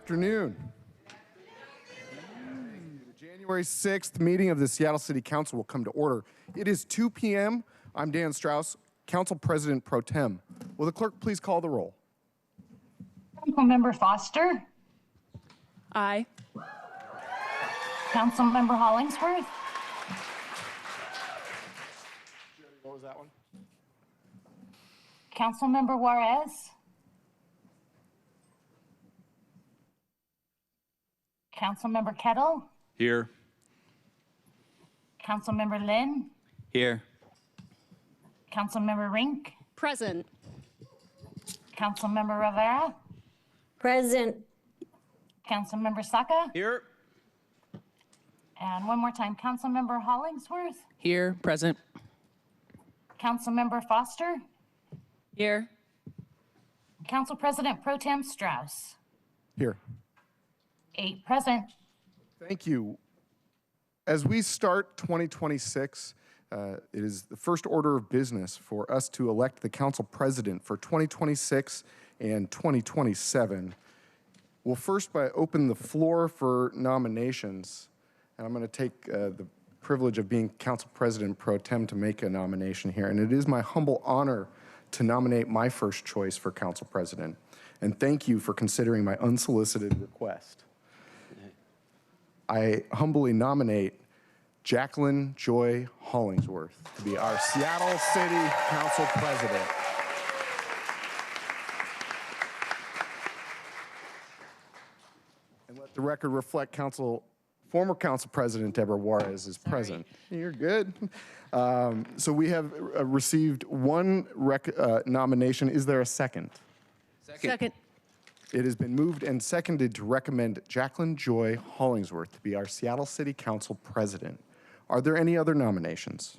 afternoon. The January 6th meeting of the Seattle City Council will come to order. It is 2 p.m. I'm Dan Strauss, Council President Pro Tem. Will the clerk please call the roll? Councilmember Foster. Aye. Councilmember Hollingsworth. What was that one? Councilmember Juarez. Councilmember Kettle. Here. Councilmember Lynn. Here. Councilmember Rinck. Present. Councilmember Rivera. Present. Councilmember Saka. Here. And one more time, Councilmember Hollingsworth. Here. Present. Councilmember Foster. Here. Council President Pro Tem Strauss. Here. 8 present. Thank you. As we start 2026, it is the first order of business for us to elect the council president for 2026 and 2027. We'll first open the floor for nominations, and I'm going to take the privilege of being council president pro tem to make a nomination here, and it is my humble honor to nominate my first choice for council president. And thank you for considering my unsolicited request. I humbly nominate Jacqueline Joy Hollingsworth to be our Seattle City Council President. And let the record reflect former Council President Deborah Juarez is present. You're good. So we have received one nomination. Is there a second? Second. It has been moved and seconded to recommend Jacqueline Joy Hollingsworth to be our Seattle City Council President. Are there any other nominations?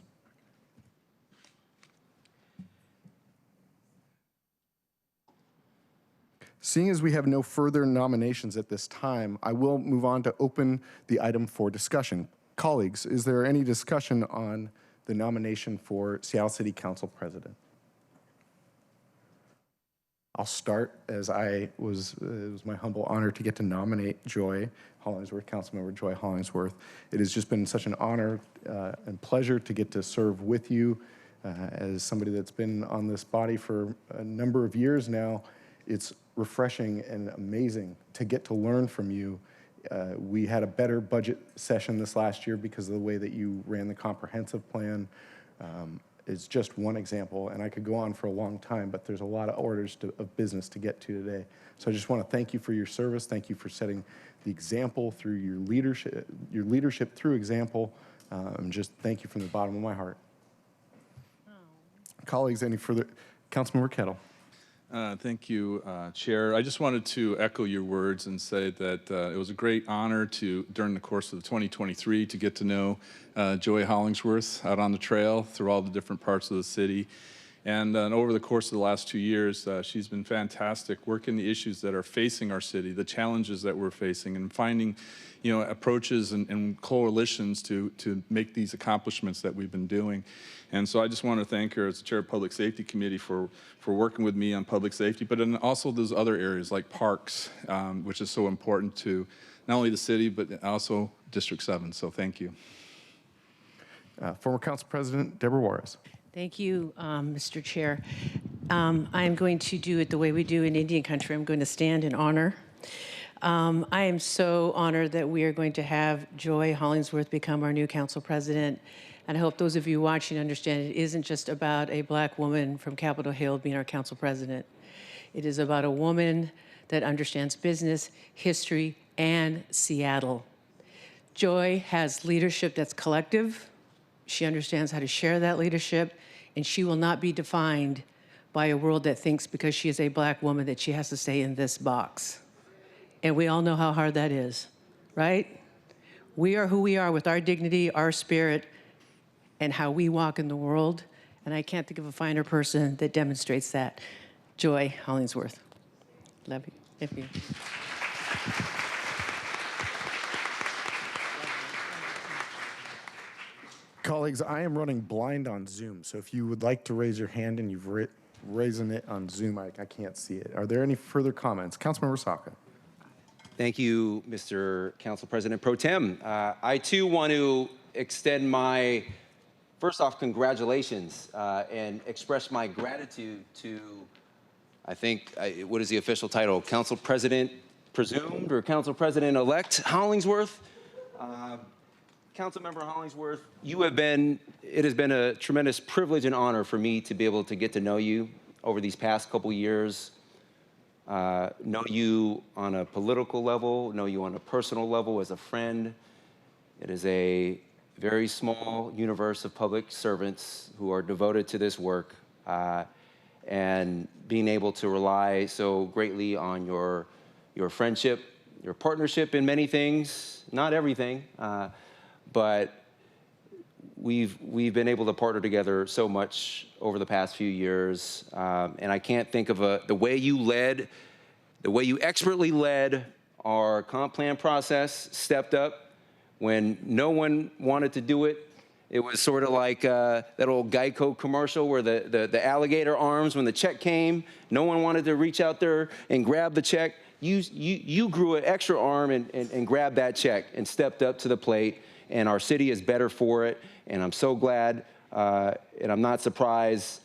Seeing as we have no further nominations at this time, I will move on to open the item for discussion. Colleagues, is there any discussion on the nomination for Seattle City Council President? I'll start as it was my humble honor to get to nominate Joy Hollingsworth, Councilmember Joy Hollingsworth. It has just been such an honor and pleasure to get to serve with you as somebody that's been on this body for a number of years now. It's refreshing and amazing to get to learn from you. We had a better budget session this last year because of the way that you ran the comprehensive plan. Is just one example, and I could go on for a long time, but there's a lot of orders of business to get to today. So I just want to thank you for your service. Thank you for setting the example through your leadership through example. Just thank you from the bottom of my heart. Colleagues, any further? Councilmember Kettle. Thank you, Chair. I just wanted to echo your words and say that it was a great honor during the course of 2023, to get to know Joy Hollingsworth out on the trail through all the different parts of the city. And over the course of the last 2 years, she's been fantastic working the issues that are facing our city, the challenges that we're facing, and finding approaches and coalitions to make these accomplishments that we've been doing. And so I just want to thank her as the chair of Public Safety Committee for working with me on public safety, but then also those other areas like parks, which is so important to not only the city, but also District 7. So thank you. Former Council President Deborah Juarez. Thank you, Mr. Chair. I'm going to do it the way we do in Indian country. I'm going to stand in honor. I am so honored that we are going to have Joy Hollingsworth become our new council president. And I hope those of you watching understand it isn't just about a black woman from Capitol Hill being our council president. It is about a woman that understands business, history, and Seattle. Joy has leadership that's collective. She understands how to share that leadership, and she will not be defined by a world that thinks because she is a black woman that she has to stay in this box. And we all know how hard that is, right? We are who we are with our dignity, our spirit, and how we walk in the world. And I can't think of a finer person that demonstrates that. Joy Hollingsworth. Love you. Love you. Colleagues, I am running blind on Zoom, so if you would like to raise your hand and you've raised it on Zoom, I can't see it. Are there any further comments? Councilmember Saka. Thank you, Mr. Council President Pro Tem. I too want to extend my, first off, congratulations and express my gratitude to, I think, what is the official title? Council President Presumed or Council President-elect Hollingsworth. Councilmember Hollingsworth, it has been a tremendous privilege and honor for me to be able to get to know you over these past couple years. Know you on a political level, know you on a personal level as a friend. It is a very small universe of public servants who are devoted to this work, and being able to rely so greatly on your friendship, your partnership in many things, not everything, but we've been able to partner together so much over the past few years, and I can't think of the way you expertly led our comp plan process, stepped up when no one wanted to do it. It was sort of like that old Geico commercial where the alligator arms, when the check came, no one wanted to reach out there and grab the check. You grew an extra arm and grabbed that check and stepped up to the plate, and our city is better for it. And I'm so glad, and I'm not surprised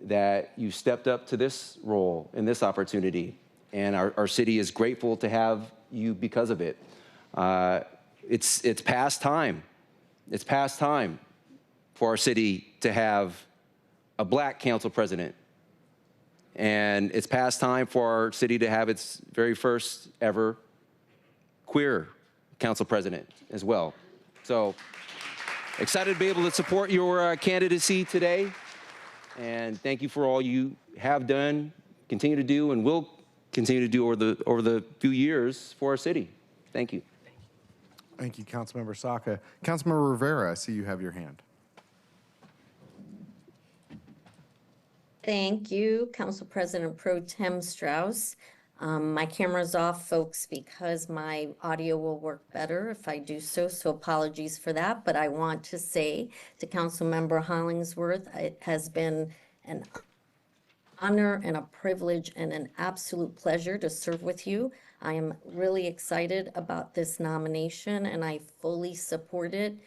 that you stepped up to this role and this opportunity. And our city is grateful to have you because of it. It's past time. It's past time for our city to have a Black council president. And it's past time for our city to have its very first ever queer council president as well. So excited to be able to support your candidacy today. And thank you for all you have done, continue to do, and will continue to do over the few years for our city. Thank you. Thank you, Councilmember Saka. Councilmember Rivera, I see you have your hand. Thank you, Council President Pro Tem Strauss. My camera's off, folks, because my audio will work better if I do so apologies for that. But I want to say to Councilmember Hollingsworth, it has been an honor and a privilege and an absolute pleasure to serve with you. I am really excited about this nomination and I fully support it.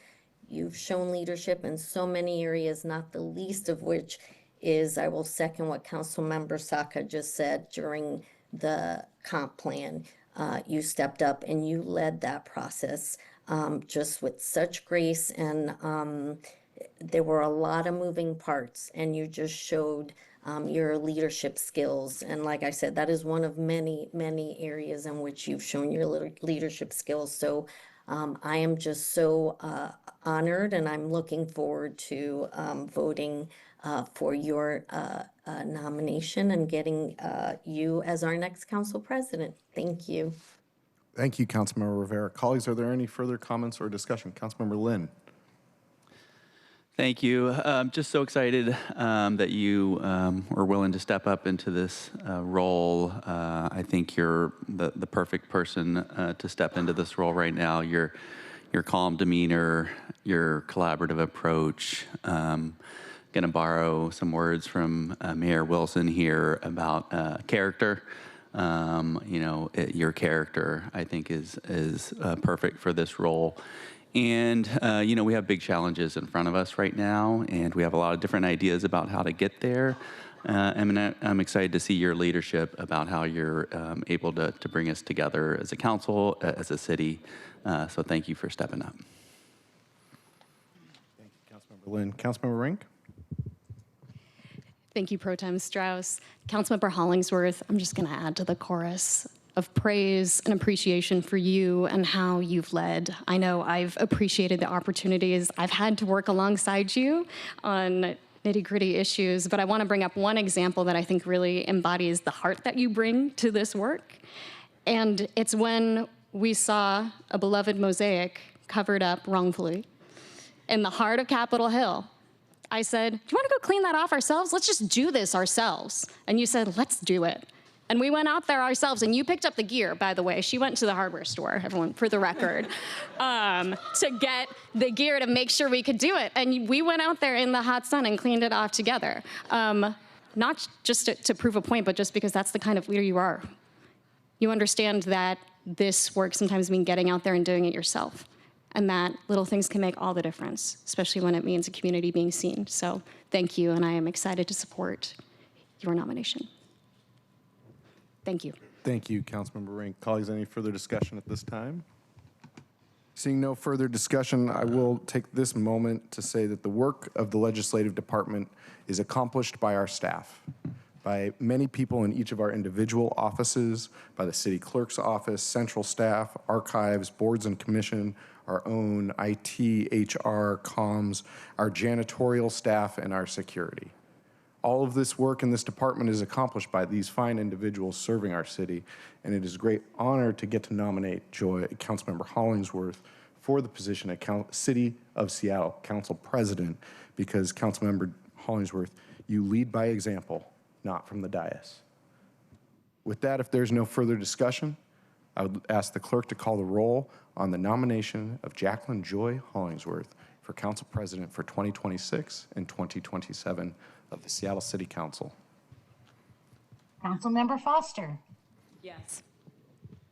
You've shown leadership in so many areas, not the least of which is, I will second what Councilmember Saka just said during the comp plan. You stepped up and you led that process just with such grace, and there were a lot of moving parts, and you just showed your leadership skills. And like I said, that is one of many, many areas in which you've shown your leadership skills. So I am just so honored, and I'm looking forward to voting for your nomination and getting you as our next council president. Thank you. Thank you, Councilmember Rivera. Colleagues, are there any further comments or discussion? Councilmember Lynn. Thank you. Just so excited that you were willing to step up into this role. I think you're the perfect person to step into this role right now. Your calm demeanor, your collaborative approach. Going to borrow some words from Mayor Wilson here about character. Your character, I think, is perfect for this role. And, we have big challenges in front of us right now, and we have a lot of different ideas about how to get there. I'm excited to see your leadership about how you're able to bring us together as a council, as a city. So thank you for stepping up. Thank you, Councilmember Lynn. Councilmember Rinck. Thank you, Pro Tem Strauss. Councilmember Hollingsworth, I'm just going to add to the chorus of praise and appreciation for you and how you've led. I know I've appreciated the opportunities I've had to work alongside you on nitty-gritty issues, but I want to bring up one example that I think really embodies the heart that you bring to this work. And it's when we saw a beloved mosaic covered up wrongfully in the heart of Capitol Hill. I said, do you want to go clean that off ourselves? Let's just do this ourselves. And you said, let's do it. And we went out there ourselves, and you picked up the gear, by the way. She went to the hardware store, everyone, for the record, to get the gear to make sure we could do it. And we went out there in the hot sun and cleaned it off together. Not just to prove a point, but just because that's the kind of leader you are. You understand that this work sometimes means getting out there and doing it yourself. And that little things can make all the difference, especially when it means a community being seen. So thank you, and I am excited to support your nomination. Thank you. Thank you, Councilmember Rinck. Colleagues, any further discussion at this time? Seeing no further discussion, I will take this moment to say that the work of the legislative department is accomplished by our staff, by many people in each of our individual offices, by the city clerk's office, central staff, archives, boards and commission, our own IT, HR, comms, our janitorial staff, and our security. All of this work in this department is accomplished by these fine individuals serving our city, and it is a great honor to get to nominate Councilmember Hollingsworth for the position of City of Seattle Council President, because Councilmember Hollingsworth, you lead by example, not from the dais. With that, if there's no further discussion, I would ask the clerk to call the roll on the nomination of Jacqueline Joy Hollingsworth for Council President for 2026 and 2027 of the Seattle City Council. Councilmember Foster. Yes.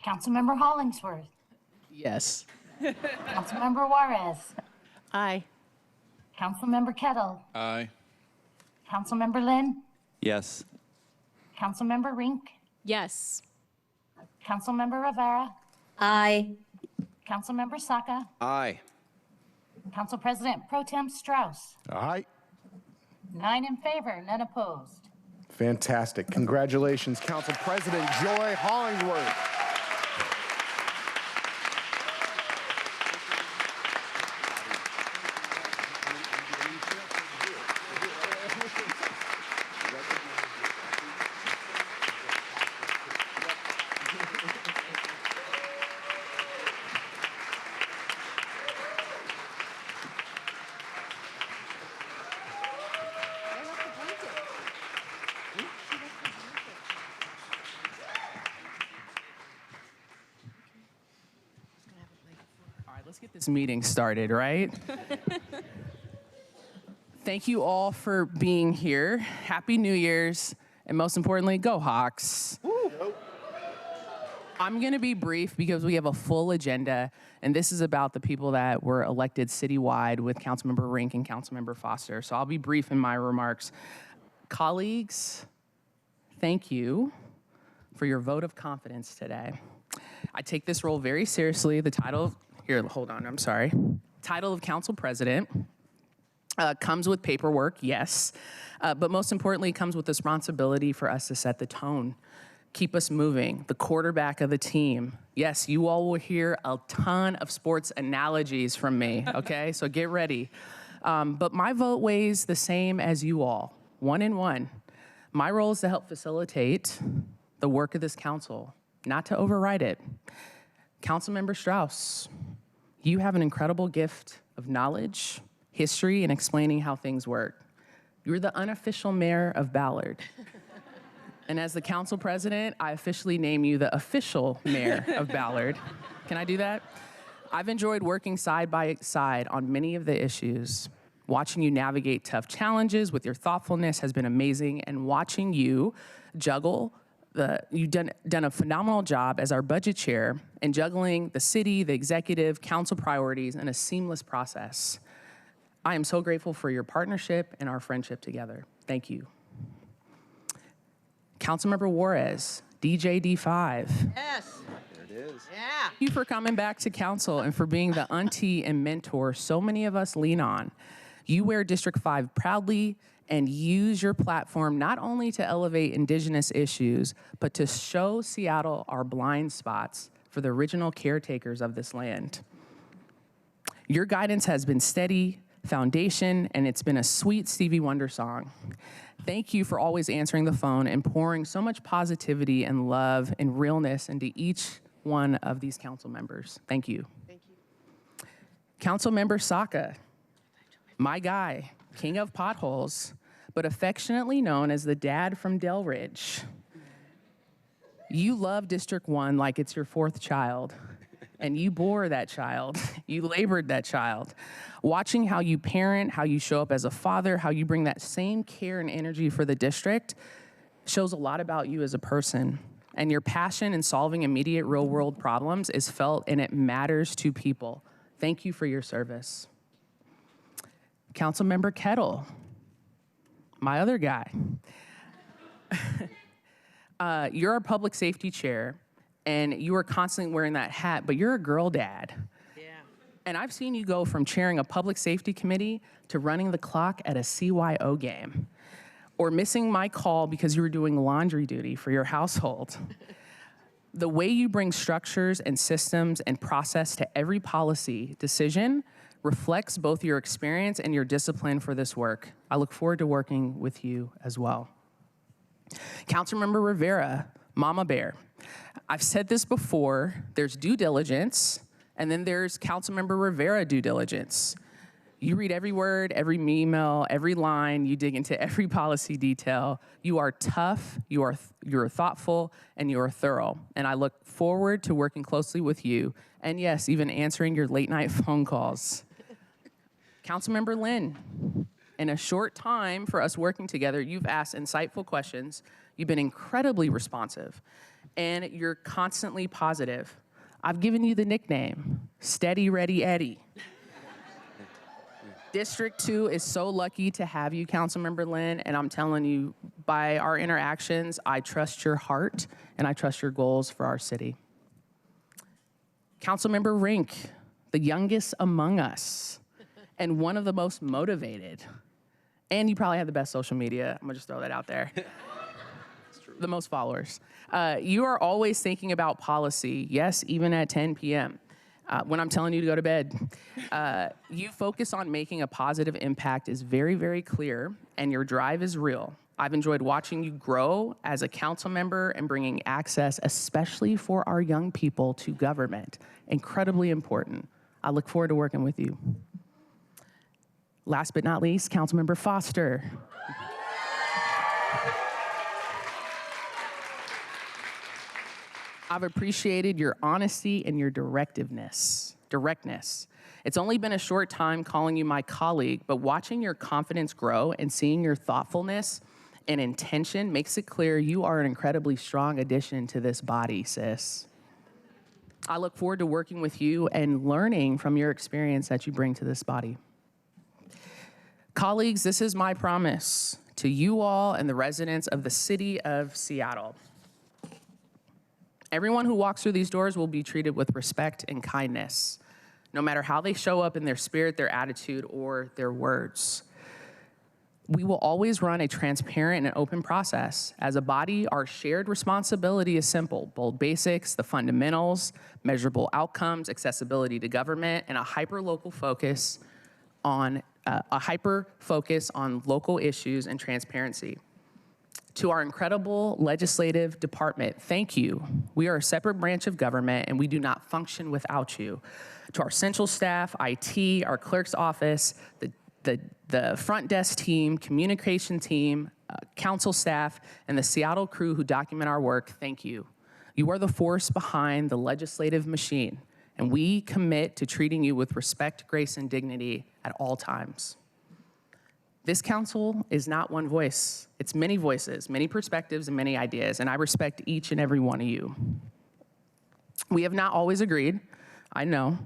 Councilmember Hollingsworth. Yes. Councilmember Juarez. Aye. Councilmember Kettle. Aye. Councilmember Lynn. Yes. Councilmember Rinck. Yes. Councilmember Rivera. Aye. Councilmember Saka. Aye. Council President Pro Tem Strauss. Aye. 9 in favor, none opposed. Fantastic. Congratulations, Council President Joy Hollingsworth. Let's get this meeting started, right? Thank you all for being here. Happy New Year's, and most importantly, go Hawks. I'm gonna be brief because we have a full agenda, and this is about the people that were elected citywide with Councilmember Rinck and Councilmember Foster. So I'll be brief in my remarks. Colleagues, thank you for your vote of confidence today. I take this role very seriously. The title, here, hold on, I'm sorry. Title of Council President comes with paperwork, yes, but most importantly, comes with responsibility for us to set the tone, keep us moving, the quarterback of the team. Yes, you all will hear a ton of sports analogies from me, okay? So get ready. But my vote weighs the same as you all, 1 in 1. My role is to help facilitate the work of this council, not to override it. Councilmember Strauss, you have an incredible gift of knowledge, history, and explaining how things work. You're the unofficial mayor of Ballard. And as the council president, I officially name you the official mayor of Ballard. Can I do that? I've enjoyed working side by side on many of the issues. Watching you navigate tough challenges with your thoughtfulness has been amazing, and watching you juggle you've done a phenomenal job as our budget chair in juggling the city, the executive, council priorities in a seamless process. I am so grateful for your partnership and our friendship together. Thank you. Councilmember Juarez, DJD5. Yes. There it is. Yeah. Thank you for coming back to council and for being the auntie and mentor so many of us lean on. You wear District 5 proudly and use your platform not only to elevate Indigenous issues, but to show Seattle our blind spots for the original caretakers of this land. Your guidance has been steady, foundation, and it's been a sweet Stevie Wonder song. Thank you for always answering the phone and pouring so much positivity and love and realness into each one of these council members. Thank you. Thank you. Councilmember Saka, my guy, king of potholes, but affectionately known as the dad from Del Ridge. You love District 1 like it's your 4th child, and you bore that child. You labored that child. Watching how you parent, how you show up as a father, how you bring that same care and energy for the district shows a lot about you as a person. and your passion in solving immediate real-world problems is felt, and it matters to people. Thank you for your service. Councilmember Kettle, my other guy. You're a public safety chair, and you are constantly wearing that hat, but you're a girl dad. Yeah. And I've seen you go from chairing a public safety committee to running the clock at a CYO game, or missing my call because you were doing laundry duty for your household. The way you bring structures and systems and process to every policy decision reflects both your experience and your discipline for this work. I look forward to working with you as well. Councilmember Rivera, Mama Bear. I've said this before, there's due diligence, and then there's Councilmember Rivera due diligence. You read every word, every email, every line, you dig into every policy detail. You are tough, you're thoughtful, and you are thorough. And I look forward to working closely with you, and yes, even answering your late night phone calls. Councilmember Lynn, in a short time for us working together, you've asked insightful questions, you've been incredibly responsive, and you're constantly positive. I've given you the nickname, Steady Ready Eddie. District 2 is so lucky to have you, Councilmember Lynn, and I'm telling you, by our interactions, I trust your heart and I trust your goals for our city. Councilmember Rinck, the youngest among us, and one of the most motivated. And you probably have the best social media. I'm gonna just throw that out there. The most followers. You are always thinking about policy, yes, even at 10 p.m. When I'm telling you to go to bed. You focus on making a positive impact is very, very clear, and your drive is real. I've enjoyed watching you grow as a council member and bringing access, especially for our young people, to government. Incredibly important. I look forward to working with you. Last but not least, Councilmember Foster. I've appreciated your honesty and your directness. It's only been a short time calling you my colleague, but watching your confidence grow and seeing your thoughtfulness and intention makes it clear you are an incredibly strong addition to this body, sis. I look forward to working with you and learning from your experience that you bring to this body. Colleagues, this is my promise to you all and the residents of the city of Seattle. Everyone who walks through these doors will be treated with respect and kindness, no matter how they show up in their spirit, their attitude, or their words. We will always run a transparent and open process. As a body, our shared responsibility is simple: bold basics, the fundamentals, measurable outcomes, accessibility to government, and a hyper focus on local issues and transparency. To our incredible legislative department, thank you. We are a separate branch of government and we do not function without you. To our central staff, IT, our clerk's office, the front desk team, communication team, council staff, and the Seattle crew who document our work, thank you. You are the force behind the legislative machine, and we commit to treating you with respect, grace, and dignity at all times. This council is not one voice. It's many voices, many perspectives, and many ideas, and I respect each and every one of you. We have not always agreed, I know,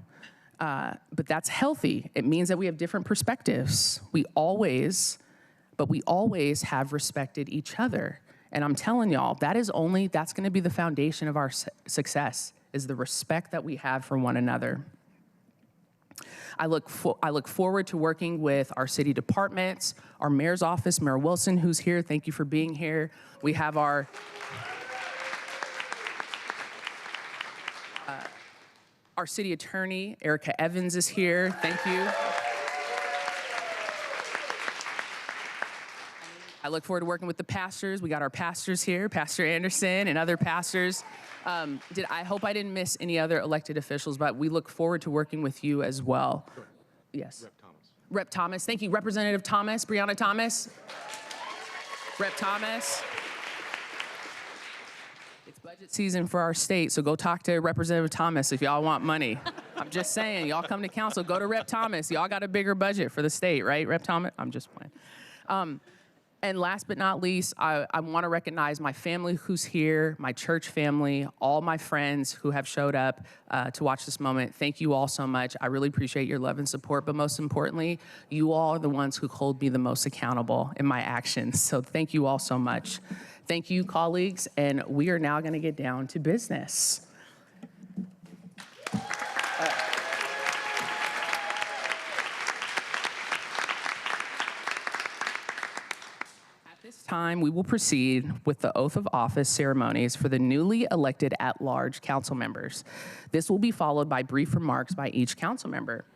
but that's healthy. It means that we have different perspectives. We always have respected each other. And I'm telling y'all, that's gonna be the foundation of our success, is the respect that we have for one another. I look forward to working with our city departments, our mayor's office, Mayor Wilson, who's here. Thank you for being here. We have our city attorney, Erica Evans, is here. Thank you. I look forward to working with the pastors. We got our pastors here, Pastor Anderson and other pastors. I hope I didn't miss any other elected officials, but we look forward to working with you as well. Sure. Yes. Rep Thomas. Rep Thomas, thank you. Representative Thomas, Brianna Thomas. Rep Thomas. It's budget season for our state, so go talk to Representative Thomas if y'all want money. I'm just saying, y'all come to council, go to Rep Thomas. Y'all got a bigger budget for the state, right, Rep Thomas? I'm just playing. And last but not least, I want to recognize my family who's here, my church family, all my friends who have showed up to watch this moment. Thank you all so much. I really appreciate your love and support, but most importantly, you all are the ones who hold me the most accountable in my actions. So thank you all so much. Thank you, colleagues, and we are now going to get down to business. Time, we will proceed with the oath of office ceremonies for the newly elected at-large council members. This will be followed by brief remarks by each council member.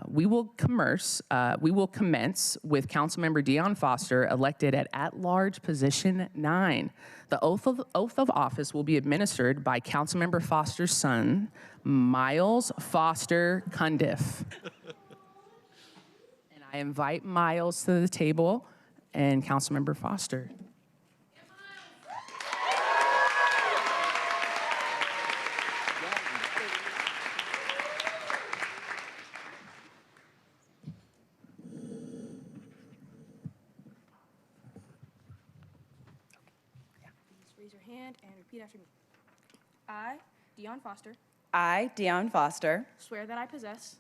We will commence with Councilmember Dionne Foster, elected at-large position 9. The oath of office will be administered by Councilmember Foster's son, Miles Foster Cundiff. And I invite Miles to the table and Councilmember Foster. Raise your hand and repeat after me. I, Dionne Foster, I, Dionne Foster, swear that I possess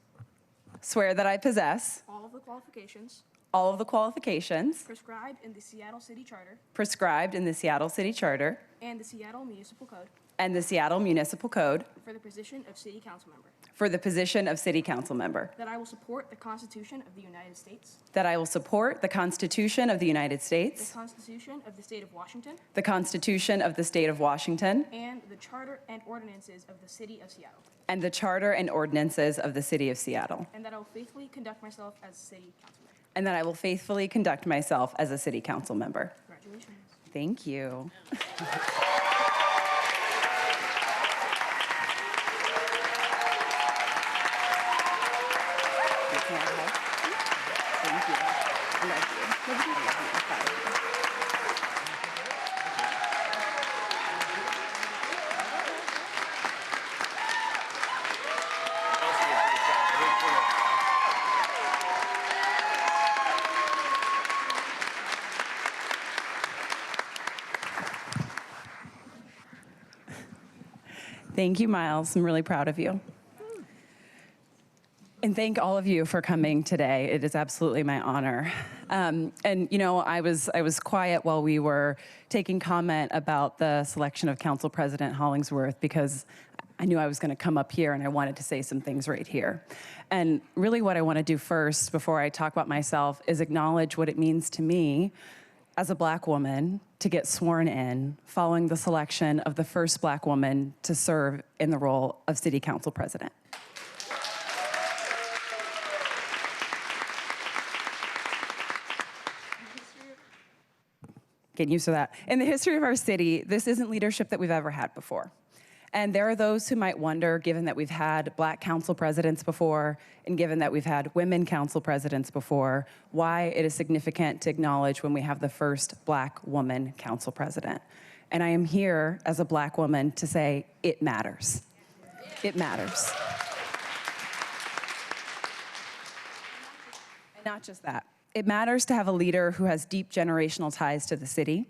swear that I possess all of the qualifications all of the qualifications prescribed in the Seattle City Charter prescribed in the Seattle City Charter and the Seattle Municipal Code and the Seattle Municipal Code for the position of City Council Member, for the position of City Council Member, that I will support the Constitution of the United States, that I will support the Constitution of the United the States, Constitution of the State of Washington, the Constitution of the State of Washington, and the Charter and ordinances of the City of Seattle, and the Charter and ordinances of the City of Seattle, and that I will faithfully conduct myself as City Council Member. and that I will faithfully conduct myself as a City Council Member. Congratulations. Thank you. Thank you. I love you. I love you. I'm proud of you. Thank you, Miles. I'm really proud of you. And thank all of you for coming today. It is absolutely my honor. And you know, I was quiet while we were taking comment about the selection of Council President Hollingsworth because I knew I was going to come up here and I wanted to say some things right here. And really what I want to do first before I talk about myself is acknowledge what it means to me as a Black woman to get sworn in following the selection of the first Black woman to serve in the role of City Council President. Getting used to that. In the history of our city, this isn't leadership that we've ever had before. And there are those who might wonder, given that we've had Black council presidents before, and given that we've had women council presidents before, why it is significant to acknowledge when we have the first Black woman council president. And I am here as a Black woman to say it matters. It matters. And not just that. It matters to have a leader who has deep generational ties to the city.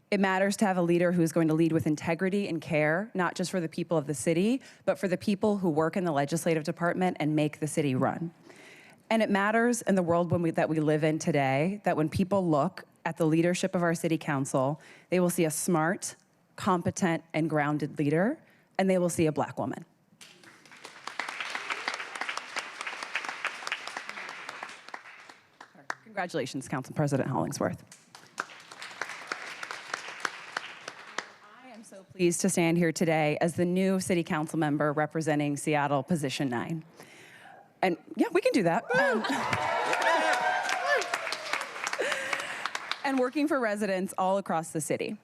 It matters to have a leader who is going to lead with integrity and care, not just for the people of the city, but for the people who work in the legislative department and make the city run. And it matters in the world that we live in today, that when people look at the leadership of our city council, they will see a smart, competent, and grounded leader, and they will see a Black woman. Congratulations, Council President Hollingsworth. I am so pleased to stand here today as the new City Council member representing Seattle Position 9. And yeah, we can do that. And working for residents all across the city.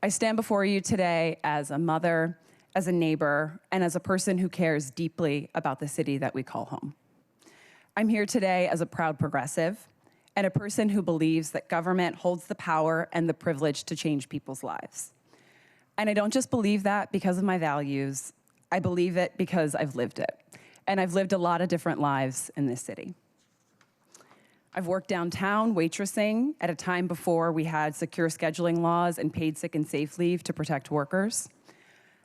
I stand before you today as a mother, as a neighbor, and as a person who cares deeply about the city that we call home. I'm here today as a proud progressive and a person who believes that government holds the power and the privilege to change people's lives. And I don't just believe that because of my values, I believe it because I've lived it. And I've lived a lot of different lives in this city. I've worked downtown waitressing at a time before we had secure scheduling laws and paid sick and safe leave to protect workers.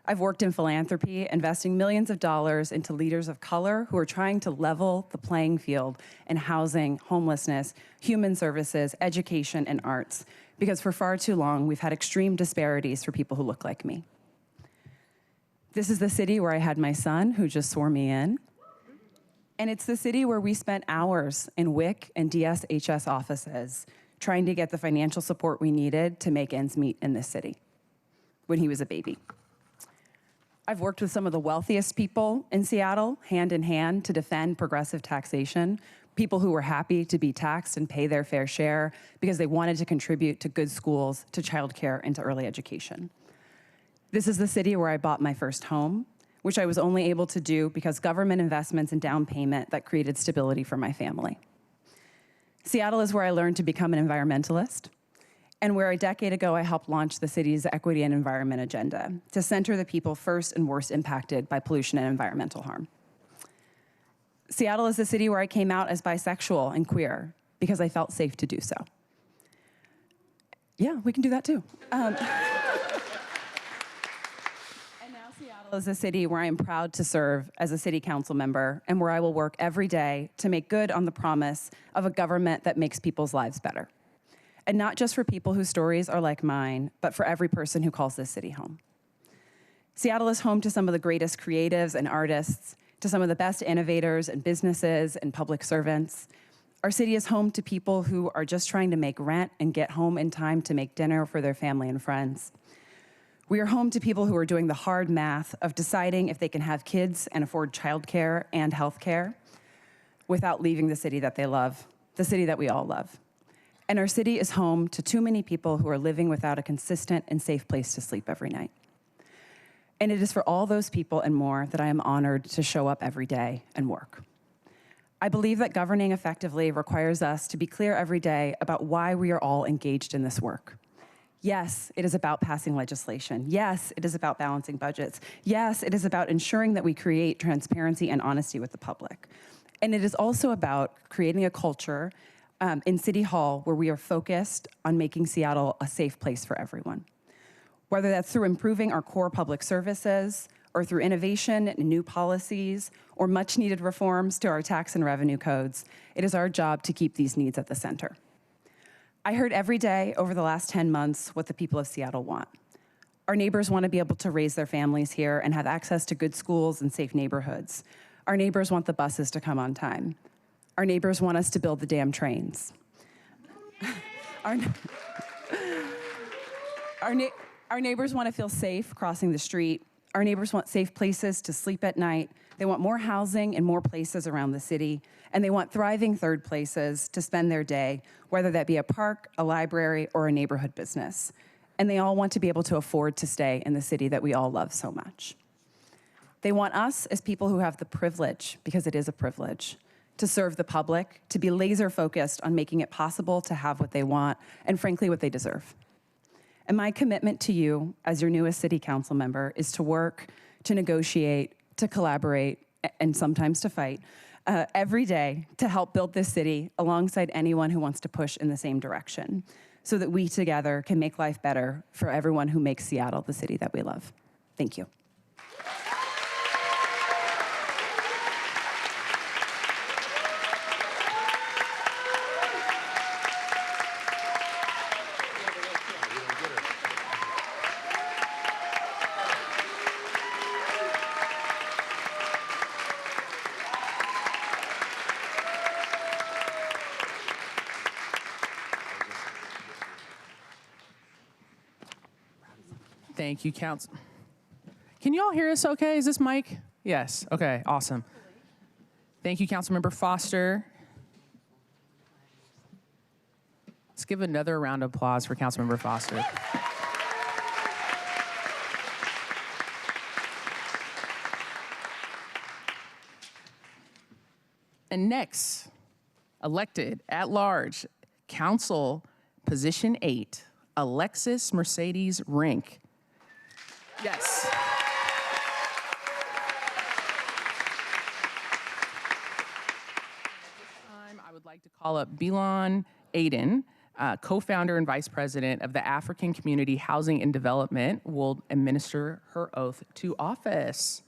I've worked in philanthropy, investing millions of dollars into leaders of color who are trying to level the playing field in housing, homelessness, human services, education, and arts, because for far too long, we've had extreme disparities for people who look like me. This is the city where I had my son, who just swore me in. And it's the city where we spent hours in WIC and DSHS offices trying to get the financial support we needed to make ends meet in this city when he was a baby. I've worked with some of the wealthiest people in Seattle, hand in hand, to defend progressive taxation, people who were happy to be taxed and pay their fair share because they wanted to contribute to good schools, to childcare, and to early education. This is the city where I bought my first home, which I was only able to do because government investments and down payment that created stability for my family. Seattle is where I learned to become an environmentalist, and where a decade ago I helped launch the city's equity and environment agenda to center the people first and worst impacted by pollution and environmental harm. Seattle is the city where I came out as bisexual and queer because I felt safe to do so. Yeah, we can do that too. Seattle is a city where I am proud to serve as a city council member and where I will work every day to make good on the promise of a government that makes people's lives better. And not just for people whose stories are like mine, but for every person who calls this city home. Seattle is home to some of the greatest creatives and artists, to some of the best innovators and businesses and public servants. Our city is home to people who are just trying to make rent and get home in time to make dinner for their family and friends. We are home to people who are doing the hard math of deciding if they can have kids and afford childcare and healthcare without leaving the city that they love, the city that we all love. And our city is home to too many people who are living without a consistent and safe place to sleep every night. And it is for all those people and more that I am honored to show up every day and work. I believe that governing effectively requires us to be clear every day about why we are all engaged in this work. Yes, it is about passing legislation. Yes, it is about balancing budgets. Yes, it is about ensuring that we create transparency and honesty with the public. And it is also about creating a culture in City Hall where we are focused on making Seattle a safe place for everyone. Whether that's through improving our core public services, or through innovation and new policies, or much needed reforms to our tax and revenue codes, it is our job to keep these needs at the center. I heard every day over the last 10 months what the people of Seattle want. Our neighbors want to be able to raise their families here and have access to good schools and safe neighborhoods. Our neighbors want the buses to come on time. Our neighbors want us to build the damn trains. Our neighbors want to feel safe crossing the street. Our neighbors want safe places to sleep at night. They want more housing and more places around the city. And they want thriving third places to spend their day, whether that be a park, a library, or a neighborhood business. And they all want to be able to afford to stay in the city that we all love so much. They want us as people who have the privilege, because it is a privilege, to serve the public, to be laser focused on making it possible to have what they want, and frankly, what they deserve. And my commitment to you as your newest city council member is to work, to negotiate, to collaborate, and sometimes to fight every day to help build this city alongside anyone who wants to push in the same direction so that we together can make life better for everyone who makes Seattle the city that we love. Thank you. Thank you, Council. Can you all hear us okay? Is this mic? Yes. Okay, awesome. Thank you, Councilmember Foster. Let's give another round of applause for Councilmember Foster. And next, elected at large, Council Position 8, Alexis Mercedes Rinck. Yes. I would like to call call up Dionne, co-founder and vice president of the African Community Housing and Development, will administer her oath to office.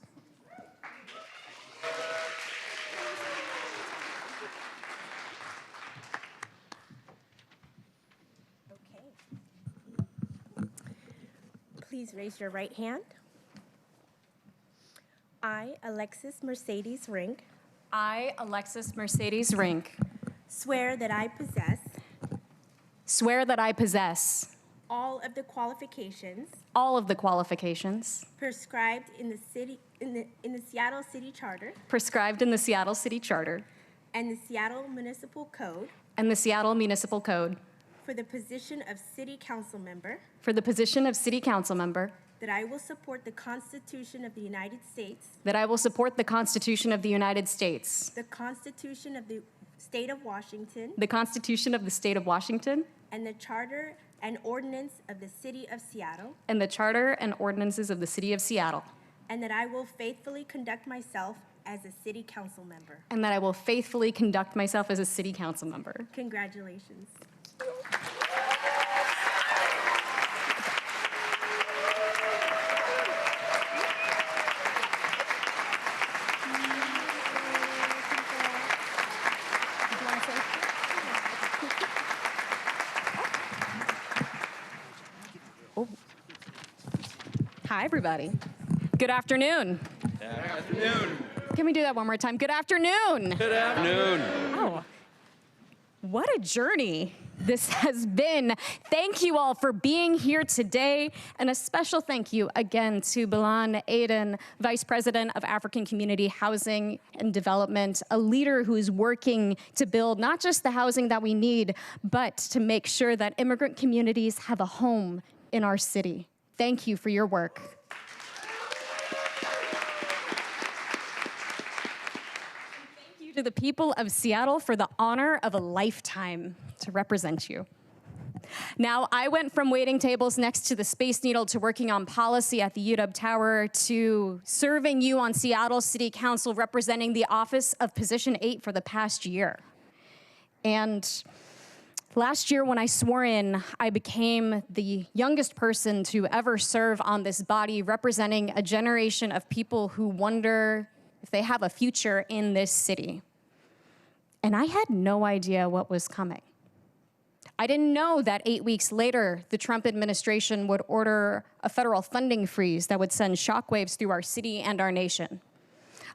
Please raise your right hand. I, Alexis Mercedes Rinck, I, Alexis Mercedes Rinck, swear that I possess swear that I possess all of the qualifications all of the qualifications prescribed in the Seattle City Charter prescribed in the Seattle City Charter and the Seattle Municipal Code and the Seattle Municipal Code for the position of City Council Member, for the position of City Council Member, that I will support the Constitution of the United States, that I will support the Constitution of the United States, the Constitution of the State of Washington, the Constitution of the State of Washington, and the Charter and Ordinance of the City of Seattle, and the Charter and ordinances of the City of Seattle, and that I will faithfully conduct myself as a City Council Member. and that I will faithfully conduct myself as a City Council Member. Congratulations. Hi, everybody. Good afternoon. Good afternoon. Can we do that one more time? Good afternoon. Good afternoon. Oh, what a journey this has been. Thank you all for being here today. And a special thank you again to Dionne Aiden, Vice President of African Community Housing and Development, a leader who is working to build not just the housing that we need, but to make sure that immigrant communities have a home in our city. Thank you for your work. Thank you to the people of Seattle for the honor of a lifetime to represent you. Now, I went from waiting tables next to the Space Needle to working on policy at the UW Tower to serving you on Seattle City Council representing the office of Position 8 for the past year. And last year, when I swore in, I became the youngest person to ever serve on this body, representing a generation of people who wonder if they have a future in this city. And I had no idea what was coming. I didn't know that 8 weeks later, the Trump administration would order a federal funding freeze that would send shockwaves through our city and our nation.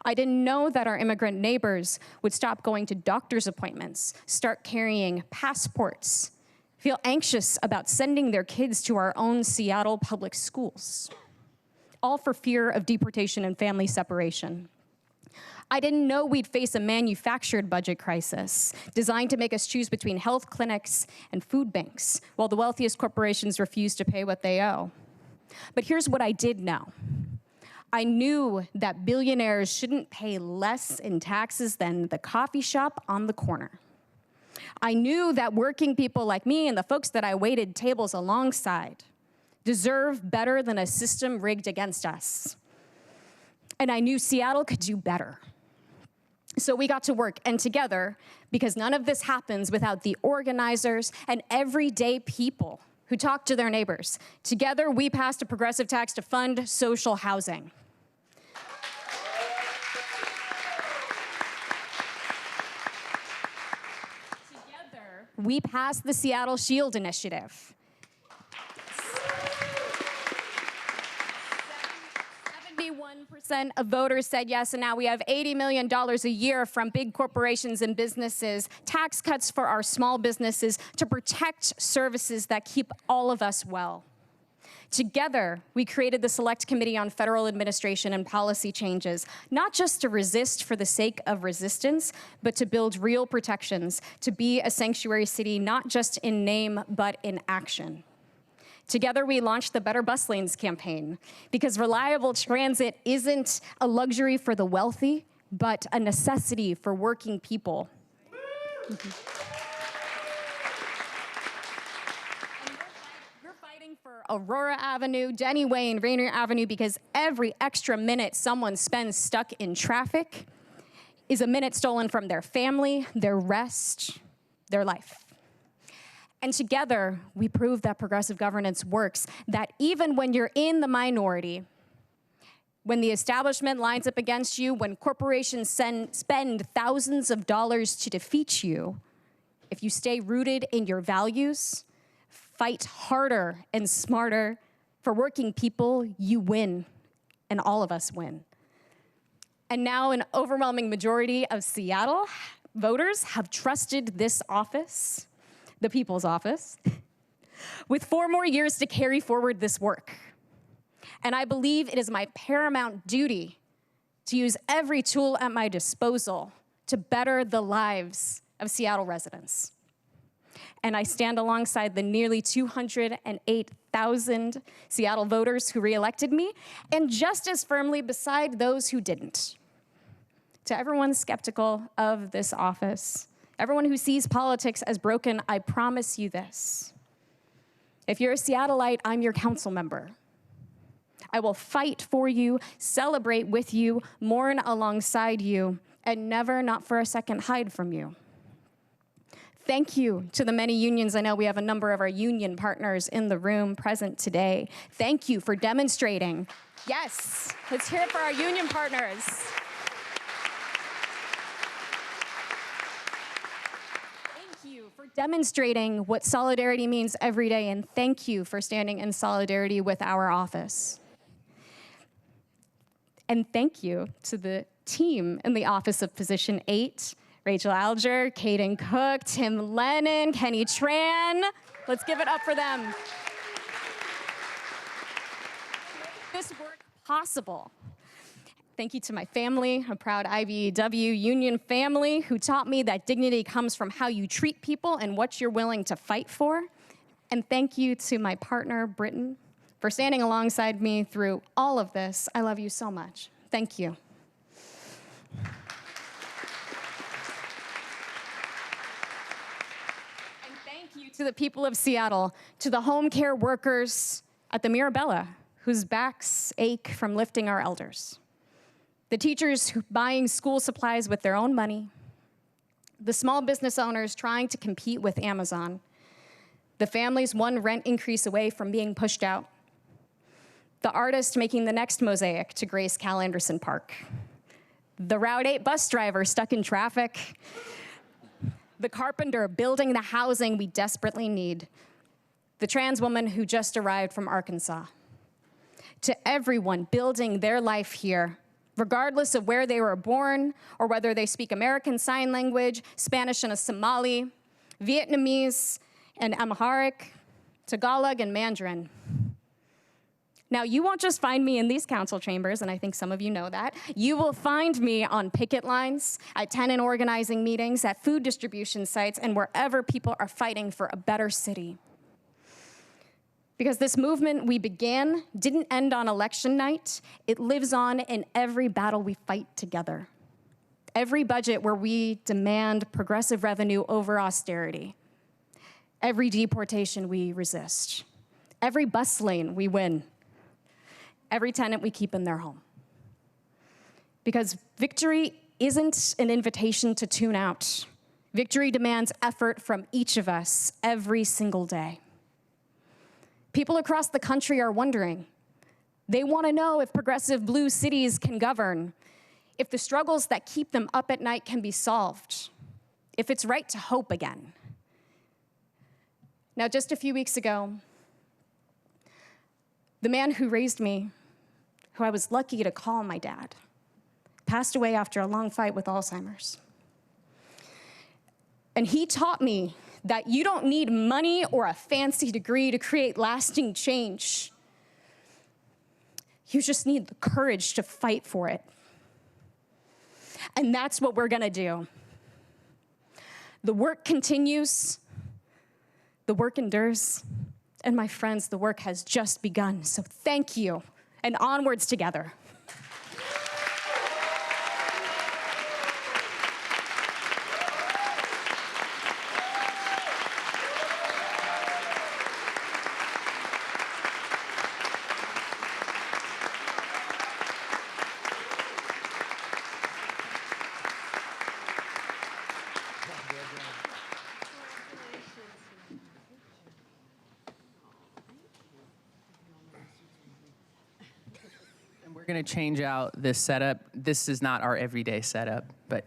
I didn't know that our immigrant neighbors would stop going to doctor's appointments, start carrying passports, feel anxious about sending their kids to our own Seattle public schools, all for fear of deportation and family separation. I didn't know we'd face a manufactured budget crisis designed to make us choose between health clinics and food banks, while the wealthiest corporations refuse to pay what they owe. But here's what I did know. I knew that billionaires shouldn't pay less in taxes than the coffee shop on the corner. I knew that working people like me and the folks that I waited tables alongside deserve better than a system rigged against us. And I knew Seattle could do better. So we got to work, and together, because none of this happens without the organizers and everyday people who talk to their neighbors. Together, we passed a progressive tax to fund social housing. Together, we passed the Seattle Shield Initiative. 71% of voters said yes, and now we have $80 million a year from big corporations and businesses, tax cuts for our small businesses to protect services that keep all of us well. Together, we created the Select Committee on Federal Administration and Policy Changes, not just to resist for the sake of resistance, but to build real protections, to be a sanctuary city, not just in name, but in action. Together, we launched the Better Bus Lanes campaign, because reliable transit isn't a luxury for the wealthy, but a necessity for working people. We're fighting for Aurora Avenue, Denny Way, and Rainier Avenue, because every extra minute someone spends stuck in traffic is a minute stolen from their family, their rest, their life. And together, we prove that progressive governance works, that even when you're in the minority, when the establishment lines up against you, when corporations spend thousands of dollars to defeat you, if you stay rooted in your values, fight harder and smarter for working people, you win, and all of us win. And now an overwhelming majority of Seattle voters have trusted this office, the people's office, with 4 more years to carry forward this work. And I believe it is my paramount duty to use every tool at my disposal to better the lives of Seattle residents. And I stand alongside the nearly 208,000 Seattle voters who reelected me, and just as firmly beside those who didn't. To everyone skeptical of this office, everyone who sees politics as broken, I promise you this. If you're a Seattleite, I'm your council member. I will fight for you, celebrate with you, mourn alongside you, and never, not for a second, hide from you. Thank you to the many unions. I know we have a number of our union partners in the room present today. Thank you for demonstrating. Yes, let's hear it for our union partners. Thank you for demonstrating what solidarity means every day, and thank you for standing in solidarity with our office. And thank you to the team in the Office of Position 8, Rachel Alger, Kaden Cook, Tim Lennon, Kenny Tran. Let's give it up for them. This work possible. Thank you to my family, a proud IBEW union family who taught me that dignity comes from how you treat people and what you're willing to fight for. And thank you to my partner, Britton, for standing alongside me through all of this. I love you so much. Thank you. To the people of Seattle, to the home care workers at the Mirabella, whose backs ache from lifting our elders, the teachers buying school supplies with their own money, the small business owners trying to compete with Amazon, the families one rent increase away from being pushed out, the artist making the next mosaic to grace Cal Anderson Park, the Route 8 bus driver stuck in traffic, the carpenter building the housing we desperately need, the trans woman who just arrived from Arkansas. To everyone building their life here, regardless of where they were born or whether they speak American Sign Language, Spanish and a Somali, Vietnamese and Amharic, Tagalog and Mandarin. Now, you won't just find me in these council chambers, and I think some of you know that. You will find me on picket lines, at tenant organizing meetings, at food distribution sites, and wherever people are fighting for a better city. Because this movement we began didn't end on election night. It lives on in every battle we fight together. Every budget where we demand progressive revenue over austerity. Every deportation we resist. Every bus lane we win. Every tenant we keep in their home. Because victory isn't an invitation to tune out. Victory demands effort from each of us every single day. People across the country are wondering. They want to know if progressive blue cities can govern, if the struggles that keep them up at night can be solved, if it's right to hope again. Now, just a few weeks ago, the man who raised me, who I was lucky to call my dad, passed away after a long fight with Alzheimer's. And he taught me that you don't need money or a fancy degree to create lasting change. You just need the courage to fight for it. And that's what we're gonna do. The work continues, the work endures, and my friends, the work has just begun. So thank you, and onwards together. We're going to change out this setup. This is not our everyday setup, but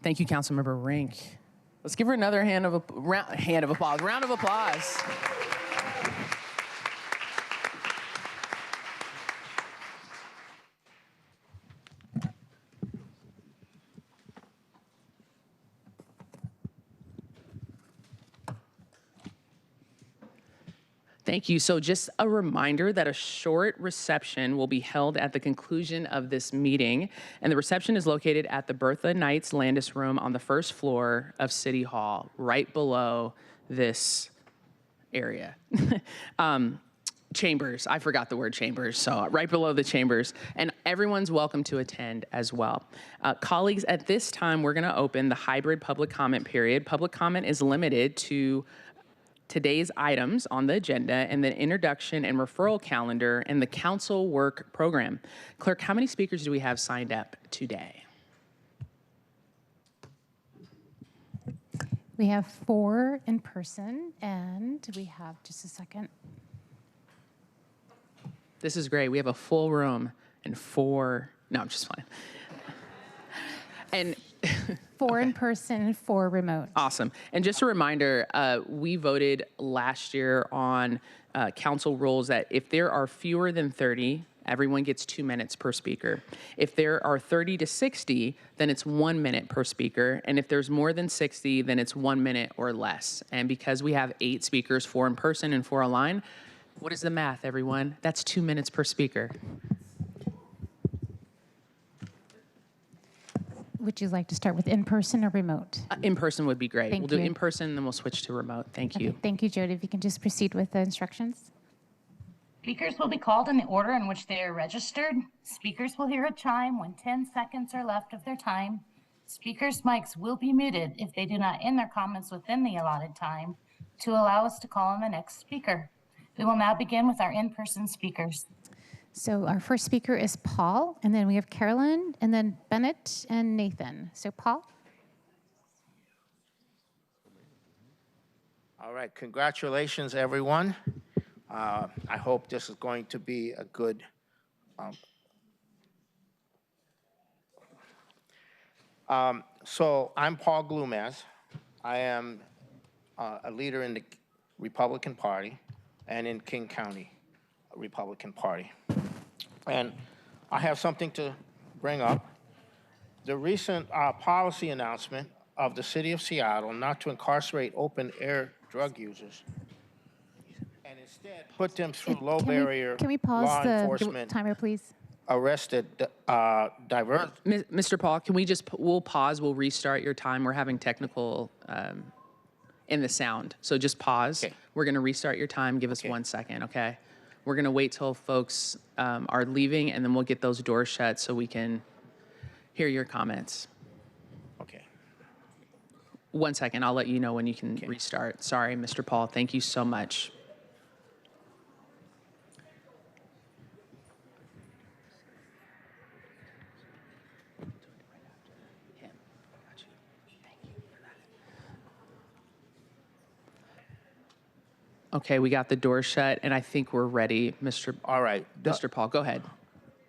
thank you, Councilmember Rinck. Let's give her another round of applause. Thank you. So just a reminder that a short reception will be held at the conclusion of this meeting, and the reception is located at the Bertha Knights Landis Room on the first floor of City Hall, right below this area. Chambers, I forgot the word chambers, so right below the chambers, and everyone's welcome to attend as well. Colleagues, at this time, we're gonna open the hybrid public comment period. Public comment is limited to today's items on the agenda and the introduction and referral calendar and the council work program. Clerk, how many speakers do we have signed up today? We have 4 in person, and we have just a second. This is great. We have a full room and 4, no, I'm just fine. And 4 in person and 4 remote. awesome. And just a reminder, we voted last year on council rules that if there are fewer than 30, everyone gets 2 minutes per speaker. If there are 30 to 60, then it's 1 minute per speaker. And if there's more than 60, then it's 1 minute or less. And because we have 8 speakers, 4 in person and 4 online, what is the math, everyone? That's 2 minutes per speaker. Would you like to start with in-person or remote? In person would be great. Thank We'll do you. in person, then we'll switch to remote. Thank you. Okay, thank you, Jody. If you can just proceed with the instructions. Speakers will be called in the order in which they are registered. Speakers will hear a chime when 10 seconds are left of their time. Speakers' mics will be muted if they do not end their comments within the allotted time to allow us to call on the next speaker. We will now begin with our in-person speakers. So our first speaker is Paul, and then we have Carolyn, and then Bennett and Nathan. So Paul. All right, congratulations, everyone. I hope this is going to be a good so I'm Paul Glumaz. I am a leader in the Republican Party and in King County Republican Party. And I have something to bring up. The recent policy announcement of the city of Seattle not to incarcerate open-air drug users and instead put them through low-barrier Can we pause law the enforcement timer, please? arrested Mr. Paul, can we just, we'll pause, we'll restart your time. We're having technical in the sound. So just pause. Okay. We're going to restart your time. Give us 1 second, okay? We're going to wait till folks are leaving, and then we'll get those doors shut so we can hear your comments. Okay. 1 second. I'll let you know when you can restart. Sorry, Mr. Paul. Thank you so much. Okay, we got the door shut, and I think we're ready, Mr. All right. Mr. Paul, go ahead.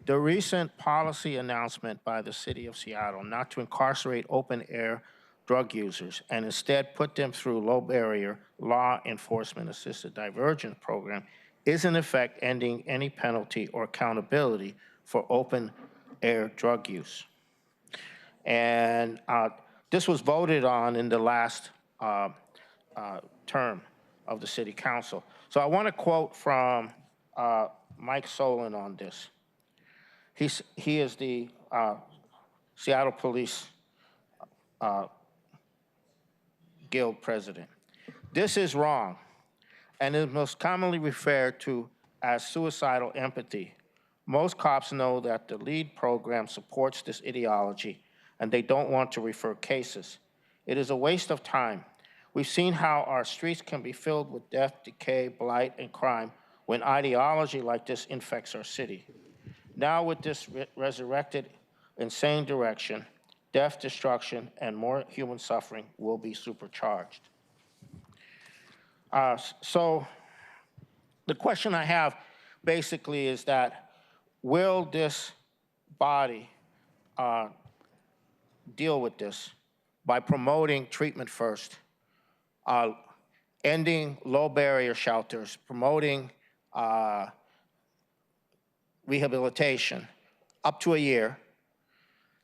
The recent policy announcement by the city of Seattle not to incarcerate open-air drug users and instead put them through low-barrier law enforcement assisted diversion program is in effect ending any penalty or accountability for open-air drug use. And this was voted on in the last term of the city council. So I want to quote from Mike Solon on this. He is the Seattle Police Guild president. This is wrong, and is most commonly referred to as suicidal empathy. Most cops know that the LEAD program supports this ideology, and they don't want to refer cases. It is a waste of time. We've seen how our streets can be filled with death, decay, blight, and crime when ideology like this infects our city. Now with this resurrected insane direction, death, destruction, and more human suffering will be supercharged. So the question I have basically is that, will this body deal with this by promoting treatment first, ending low barrier shelters, promoting rehabilitation up to a year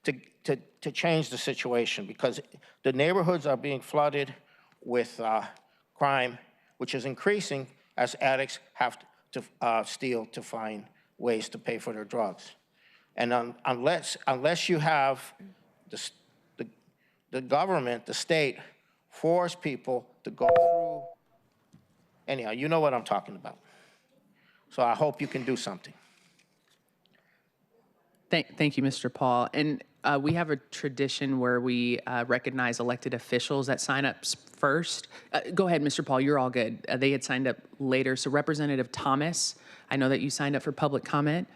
to change the situation, because the neighborhoods are being flooded with crime, which is increasing as addicts have to steal to find ways to pay for their drugs. And unless you have the government, the state, force people to go through, anyhow, you know what I'm talking about. So I hope you can do something. Thank you, Mr. Paul. And we have a tradition where we recognize elected officials that sign up first. Go ahead, Mr. Paul, you're all good. They had signed up later. So Representative Thomas, I know that you signed up for public comment.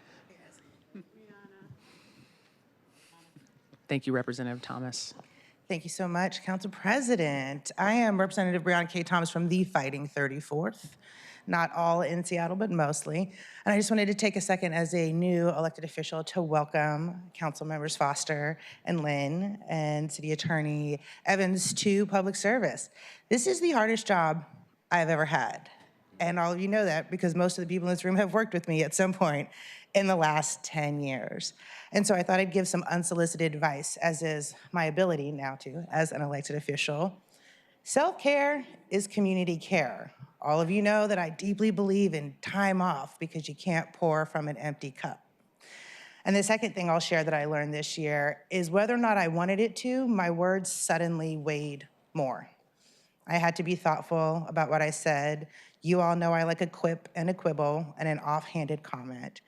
Thank you, Representative Thomas. Thank you so much, Council President. I am Representative Breonna K. Thomas from the Fighting 34th. Not all in Seattle, but mostly. And I just wanted to take a second as a new elected official to welcome Council Members Foster and Lynn and City Attorney Evans to public service. This is the hardest job I've ever had. And all of you know that because most of the people in this room have worked with me at some point in the last 10 years. And so I thought I'd give some unsolicited advice, as is my ability now to, as an elected official. Self-care is community care. All of you know that I deeply believe in time off because you can't pour from an empty cup. And the second thing I'll share that I learned this year is whether or not I wanted it to, my words suddenly weighed more. I had to be thoughtful about what I said. You all know I like a quip and a quibble and an offhanded comment.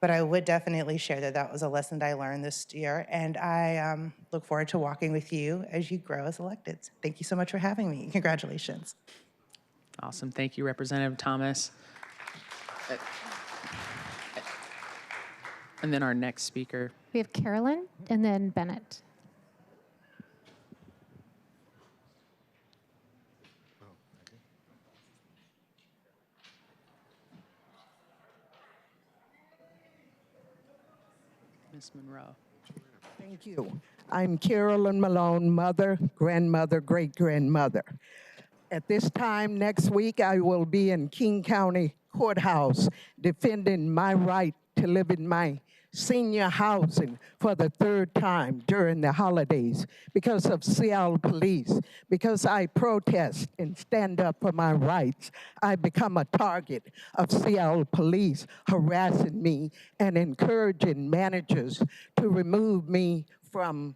But I would definitely share that that was a lesson that I learned this year, and I look forward to walking with you as you grow as electeds. Thank you so much for having me. Congratulations. Awesome. Thank you, Representative Thomas. And then our next speaker. We have Carolyn and then Bennett. Ms. Monroe. Thank you. I'm Carolyn Malone, mother, grandmother, great-grandmother. At this time next week, I will be in King County Courthouse defending my right to live in my senior housing for the third time during the holidays because of Seattle police. Because I protest and stand up for my rights, I become a target of Seattle police harassing me and encouraging managers to remove me from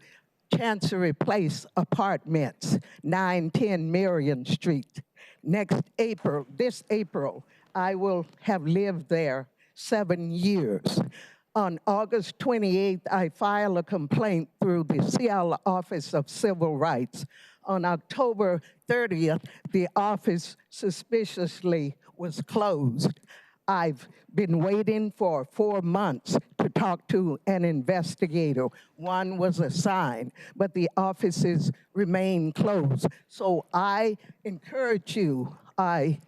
Chancery Place Apartments, 910 Marion Street. This April, I will have lived there 7 years. On August 28th, I filed a complaint through the Seattle Office of Civil Rights. On October 30th, the office suspiciously was closed. I've been waiting for 4 months to talk to an investigator. One was assigned, but the offices remain closed. So I encourage you, I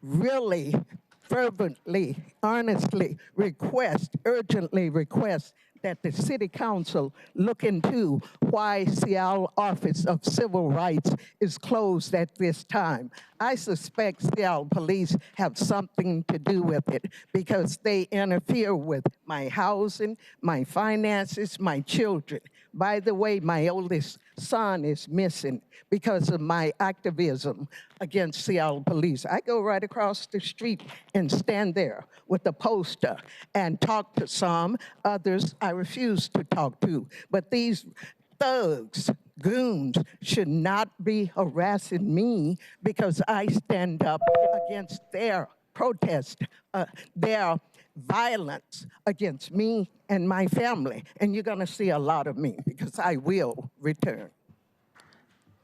really fervently, earnestly request, urgently request that the City Council look into why Seattle Office of Civil Rights is closed at this time. I suspect Seattle police have something to do with it because they interfere with my housing, my finances, my children. By the way, my oldest son is missing because of my activism against Seattle police. I go right across the street and stand there with a poster and talk to some, others I refuse to talk to. But these thugs, goons, should not be harassing me because I stand up against their protest, their violence against me and my family. And you're gonna see a lot of me because I will return.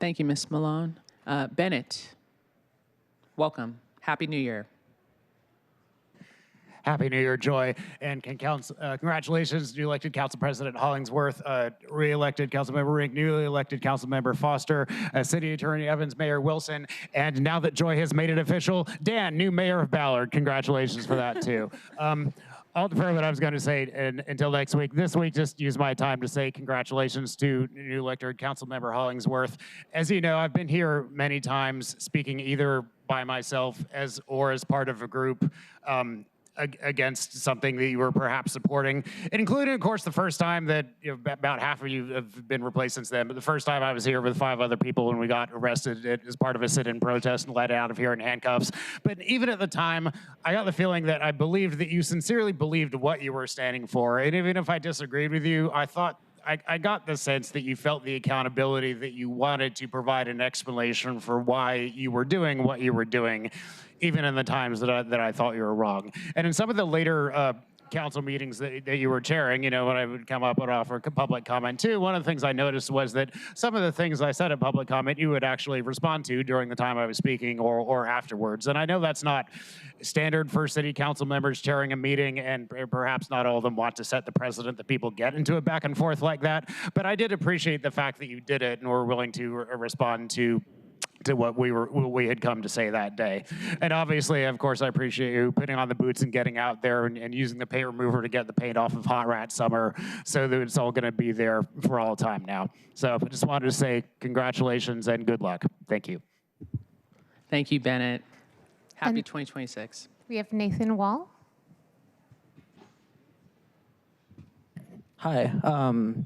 Thank you, Ms. Malone. Bennett, welcome. Happy New Year. Happy New Year, Joy, and congratulations, new elected Council President Hollingsworth, re-elected Councilmember Rinck, newly elected Councilmember Foster, City Attorney Evans, Mayor Wilson, and now that Joy has made it official, Dan, new Mayor of Ballard. Congratulations for that too. I'll defer what I was going to say until next week. This week, just use my time to say congratulations to new elected Councilmember Hollingsworth. As you know, I've been here many times speaking either by myself or as part of a group against something that you were perhaps supporting. It included, of course, the first time that about half of you have been replaced since then, but the first time I was here with 5 other people when we got arrested as part of a sit-in protest and let out of here in handcuffs. But even at the time, I got the feeling that I believed that you sincerely believed what you were standing for. And even if I disagreed with you, I got the sense that you felt the accountability, that you wanted to provide an explanation for why you were doing what you were doing, even in the times that I thought you were wrong. And in some of the later council meetings that you were chairing, when I would come up and offer public comment too, one of the things I noticed was that some of the things I said at public comment, you would actually respond to during the time I was speaking or afterwards. And I know that's not standard for city council members chairing a meeting, and perhaps not all of them want to set the precedent that people get into a back and forth like that. But I did appreciate the fact that you did it and were willing to respond to what we had come to say that day. And obviously, of course, I appreciate you putting on the boots and getting out there and using the paint remover to get the paint off of Hot Rat Summer, so that it's all going to be there for all time now. So I just wanted to say congratulations and good luck. Thank you. Thank you, Bennett. Happy 2026. We have Nathan Wall. Hi.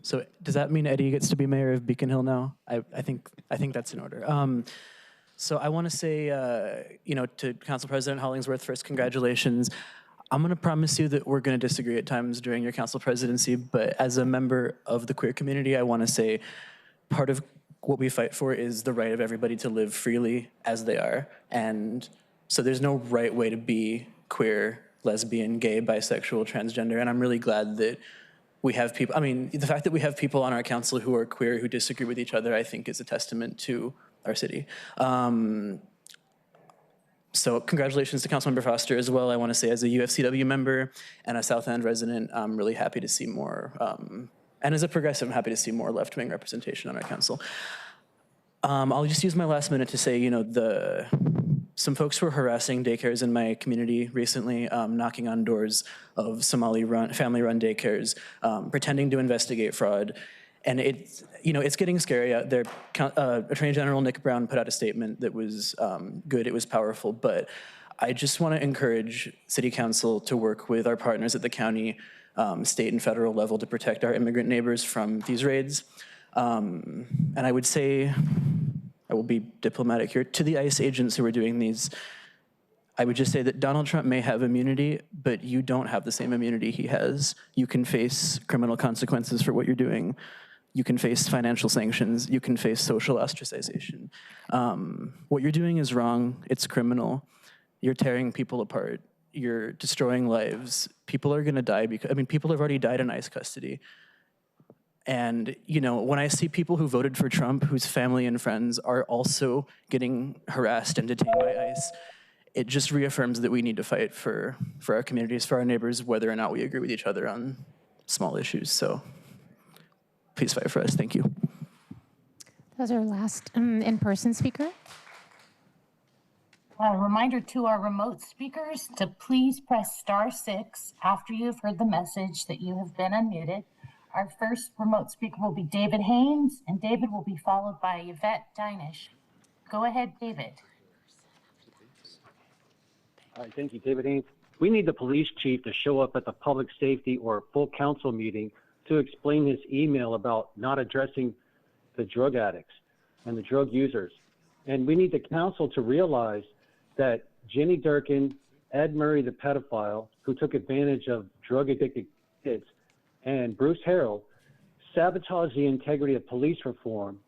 So does that mean Eddie gets to be mayor of Beacon Hill now? I think that's in order. So I want to say, to Council President Hollingsworth, first, congratulations. I'm going to promise you that we're going to disagree at times during your council presidency, but as a member of the queer community, I want to say part of what we fight for is the right of everybody to live freely as they are. And so there's no right way to be queer, lesbian, gay, bisexual, transgender, and I'm really glad that we have people, the fact that we have people on our council who are queer, who disagree with each other, I think is a testament to our city. So congratulations to Councilmember Foster as well. I want to say as a UFCW member and a South End resident, I'm really happy to see more, and as a progressive, I'm happy to see more left-wing representation on our council. I'll just use my last minute to say, some folks were harassing daycares in my community recently, knocking on doors of family-run daycares, pretending to investigate fraud. And it's getting scary out there. Attorney General Nick Brown put out a statement that was good, it was powerful, but I just want to encourage City Council to work with our partners at the county, state and federal level to protect our immigrant neighbors from these raids. And I would say, I will be diplomatic here, to the ICE agents who are doing these, I would just say that Donald Trump may have immunity, but you don't have the same immunity he has. You can face criminal consequences for what you're doing. You can face financial sanctions. You can face social ostracization. What you're doing is wrong. It's criminal. You're tearing people apart. You're destroying lives. People are gonna die because, people have already died in ICE custody. And, when I see people who voted for Trump, whose family and friends are also getting harassed and detained by ICE, it just reaffirms that we need to fight for our communities, for our neighbors, whether or not we agree with each other on small issues. So please fight for us. Thank you. That was our last in-person speaker. A reminder to our remote speakers to please press *6 after you've heard the message that you have been unmuted. Our first remote speaker will be David Haynes, and David will be followed by Yvette Dinish. Go ahead, David. All right, thank you, David Haynes. We need the police chief to show up at the public safety or full council meeting to explain his email about not addressing the drug addicts and the drug users. And we need the council to realize that Jenny Durkin, Ed Murray, the pedophile, who took advantage of drug-addicted kids, and Bruce Harrell sabotaged the integrity of police reform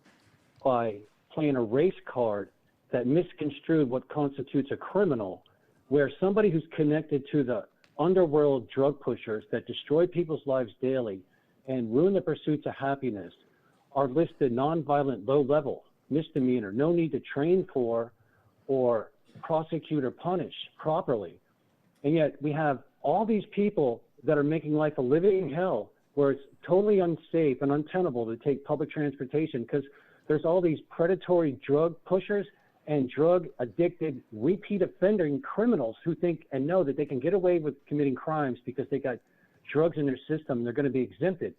by playing a race card that misconstrued what constitutes a criminal, where somebody who's connected to the underworld drug pushers that destroy people's lives daily and ruin the pursuits of happiness are listed nonviolent, low-level misdemeanor, no need to train for or prosecute or punish properly. And yet we have all these people that are making life a living hell, where it's totally unsafe and untenable to take public transportation because there's all these predatory drug pushers and drug-addicted, repeat offending criminals who think and know that they can get away with committing crimes because they got drugs in their system, they're going to be exempted.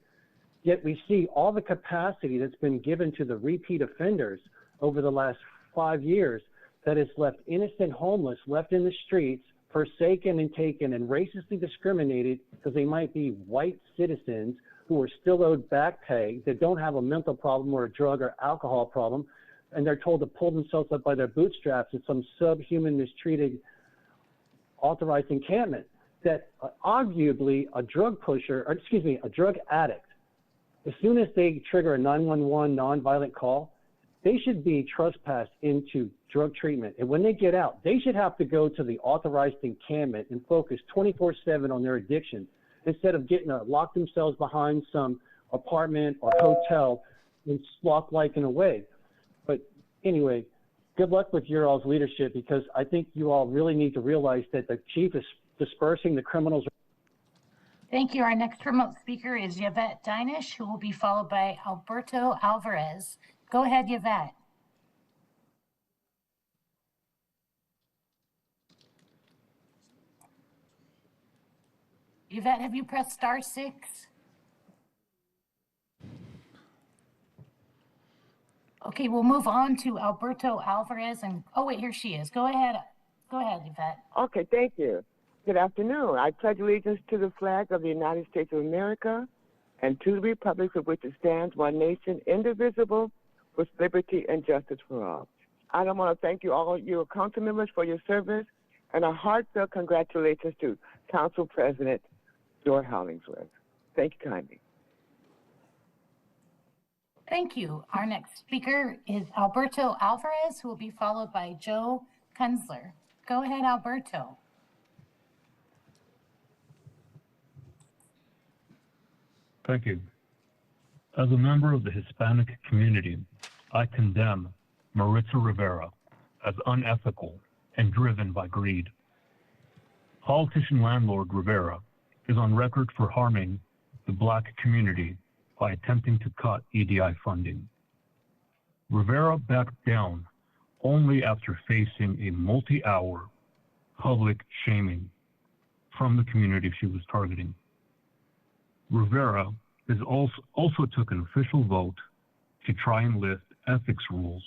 Yet we see all the capacity that's been given to the repeat offenders over the last 5 years that has left innocent homeless left in the streets, forsaken and taken and racistly discriminated because they might be white citizens who are still owed back pay, that don't have a mental problem or a drug or alcohol problem, and they're told to pull themselves up by their bootstraps in some subhuman, mistreated, authorized encampment. That arguably a drug pusher, or excuse me, a drug addict, as soon as they trigger a 911 nonviolent call, they should be trespassed into drug treatment. And when they get out, they should have to go to the authorized encampment and focus 24/7 on their addiction instead of getting to lock themselves behind some apartment or hotel and sloth-liking away. But anyway, good luck with your all's leadership, because I think you all really need to realize that the chief is dispersing the criminals. Thank you. Our next remote speaker is Yvette Dinish, who will be followed by Alberto Alvarez. Go ahead, Yvette. Yvette, have you pressed *6? Okay, we'll move on to Alberto Alvarez. And oh wait, here she is. Go ahead, Yvette. Okay, thank you. Good afternoon. I pledge allegiance to the flag of the United States of America and to the republic for which it stands, one nation, indivisible, with liberty and justice for all. I want to thank you all, your council members, for your service, and a heartfelt congratulations to Council President Joy Hollingsworth. Thank you kindly. Thank you. Our next speaker is Alberto Alvarez, who will be followed by Joe Kunzler. Go ahead, Alberto. Thank you. As a member of the Hispanic community, I condemn Maritza Rivera as unethical and driven by greed. Politician landlord Rivera is on record for harming the Black community by attempting to cut EDI funding. Rivera backed down only after facing a multi-hour public shaming from the community she was targeting. Rivera is also took an official vote to try and lift ethics rules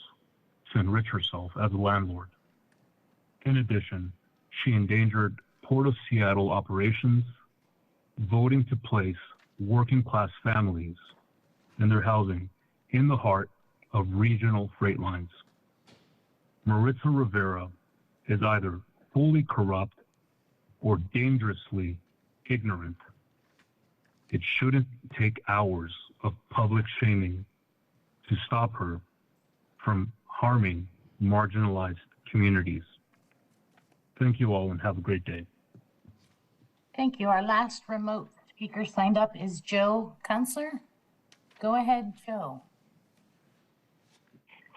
to enrich herself as a landlord. In addition, she endangered Port of Seattle operations, voting to place working-class families and their housing in the heart of regional freight lines. Maritza Rivera is either fully corrupt or dangerously ignorant. It shouldn't take hours of public shaming to stop her from harming marginalized communities. Thank you all and have a great day. Thank you. Our last remote speaker signed up is Joe Kunzler. Go ahead, Joe.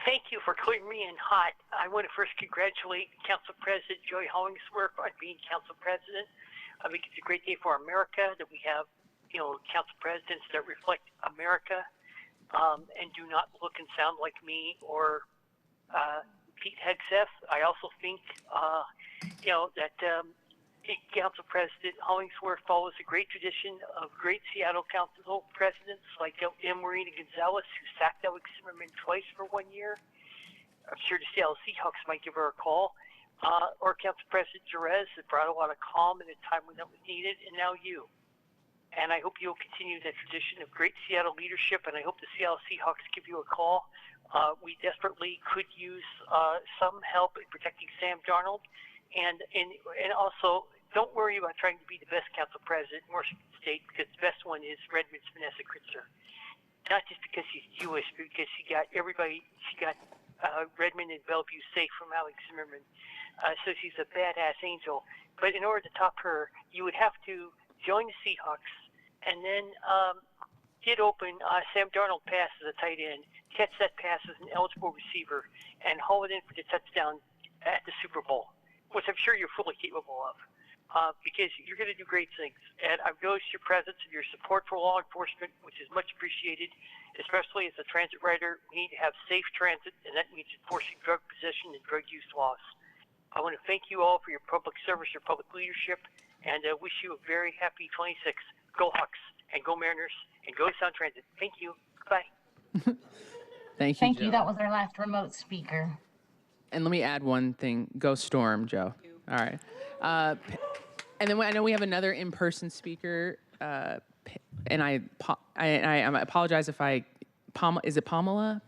Thank you for clearing me in hot. I want to first congratulate Council President Joy Hollingsworth on being Council President. I think it's a great day for America that we have, council presidents that reflect America and do not look and sound like me or Pete Hegseth. I also think, that Council President Hollingsworth follows a great tradition of great Seattle Council presidents like M. Marina Gonzalez, who sacked Alex Zimmerman twice for 1 year. I'm sure the Seattle Seahawks might give her a call. Or Council President Jerez, that brought a lot of calm in a time when that was needed, and now you. And I hope you'll continue that tradition of great Seattle leadership, and I hope the Seattle Seahawks give you a call. We desperately could use some help in protecting Sam Darnold, and also don't worry about trying to be the best council president in Washington State, because the best one is Redmond's Vanessa Kritzer. Not just because she's Jewish, but because she got Redmond and Bellevue safe from Alex Zimmerman. So she's a badass angel. But in order to top her, you would have to join the Seahawks and then get open Sam Darnold pass as a tight end, catch that pass as an eligible receiver, and haul it in for the touchdown at the Super Bowl, which I'm sure you're fully capable of. because you're going to do great things. And I've noticed your presence and your support for law enforcement, which is much appreciated, especially as a transit rider. We need to have safe transit, and that means enforcing drug possession and drug use laws. I want to thank you all for your public service, your public leadership, and wish you a very happy 26th. Go Hawks, and go Mariners, and go Sound Transit. Thank you. Goodbye. Thank you, Thank Joe. you. That was our last remote speaker. And let me add one thing. Go Storm, Joe. All right. And then I know we have another in-person speaker, and I apologize if is it Pamela?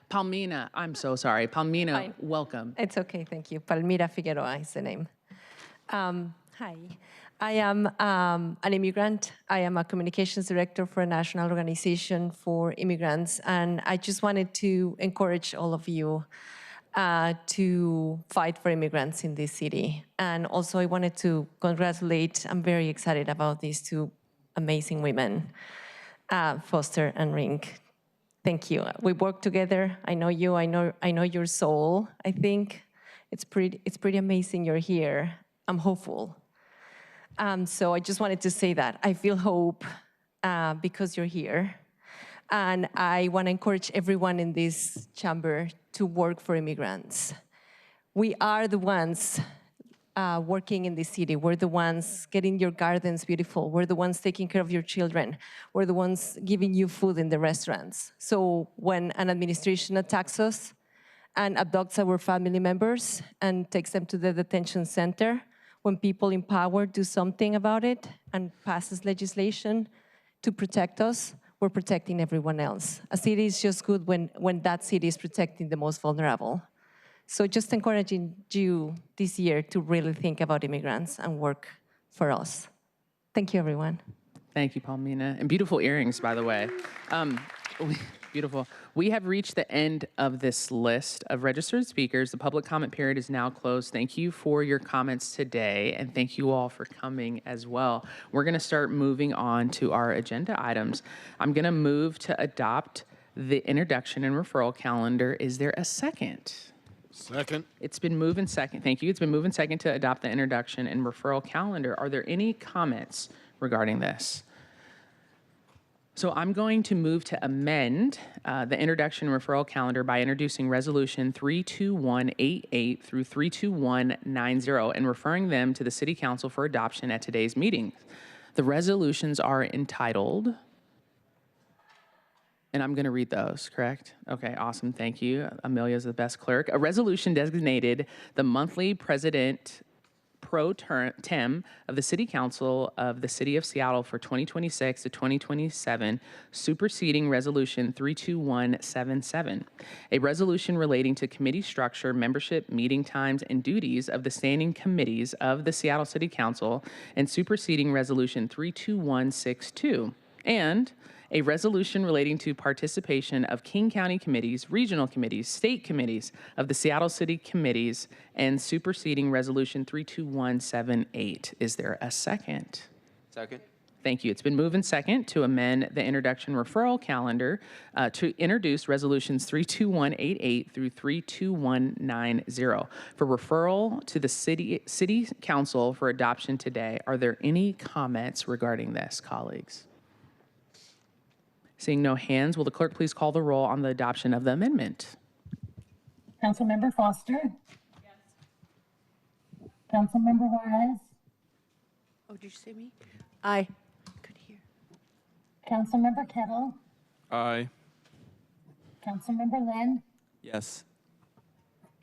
Palmina. I'm so sorry. Palmina, Fine. welcome. It's okay, thank you. Palmira Figueroa is the name. Hi, I am an immigrant. I am a communications director for a national organization for immigrants, and I just wanted to encourage all of you to fight for immigrants in this city. And also I wanted to congratulate, I'm very excited about these two amazing women, Foster and Rinck. Thank you. We work together. I know you, I know your soul. I think it's pretty amazing you're here. I'm hopeful. So I just wanted to say that. I feel hope because you're here. And I want to encourage everyone in this chamber to work for immigrants. We are the ones working in this city. We're the ones getting your gardens beautiful. We're the ones taking care of your children. We're the ones giving you food in the restaurants. So when an administration attacks us and abducts our family members and takes them to the detention center, when people in power do something about it and passes legislation to protect us, we're protecting everyone else. A city is just good when that city is protecting the most vulnerable. So just encouraging you this year to really think about immigrants and work for us. Thank you, everyone. Thank you, Palmina. And beautiful earrings, by the way. Beautiful. We have reached the end of this list of registered speakers. The public comment period is now closed. Thank you for your comments today, and thank you all for coming as well. We're going to start moving on to our agenda items. I'm going to move to adopt the introduction and referral calendar. Is there a second? Second. It's been moved and second. Thank you. It's been moved and second to adopt the introduction and referral calendar. Are there any comments regarding this? So I'm going to move to amend the introduction referral calendar by introducing Resolution 32188 through 32190 and referring them to the City Council for adoption at today's meeting. The resolutions are entitled, and I'm going to read those, correct? Okay, awesome. Thank you. Amelia's the best clerk. A resolution designated the monthly president pro tem of the City Council of the City of Seattle for 2026 to 2027, superseding Resolution 32177, a resolution relating to committee structure, membership, meeting times, and duties of the standing committees of the Seattle City Council, and superseding Resolution 32162, and a resolution relating to participation of King County committees, regional committees, state committees of the Seattle City committees, and superseding Resolution 32178. Is there a second? Second. Thank you. It's been moved and second to amend the introduction referral calendar to introduce Resolutions 32188 through 32190 for referral to the City Council for adoption today. Are there any comments regarding this, colleagues? Seeing no hands, will the clerk please call the roll on the adoption of the amendment? Councilmember Foster? Yes. Councilmember Juarez? Oh, did you say me? Aye. Councilmember Kettle? Aye. Councilmember Lynn? Yes.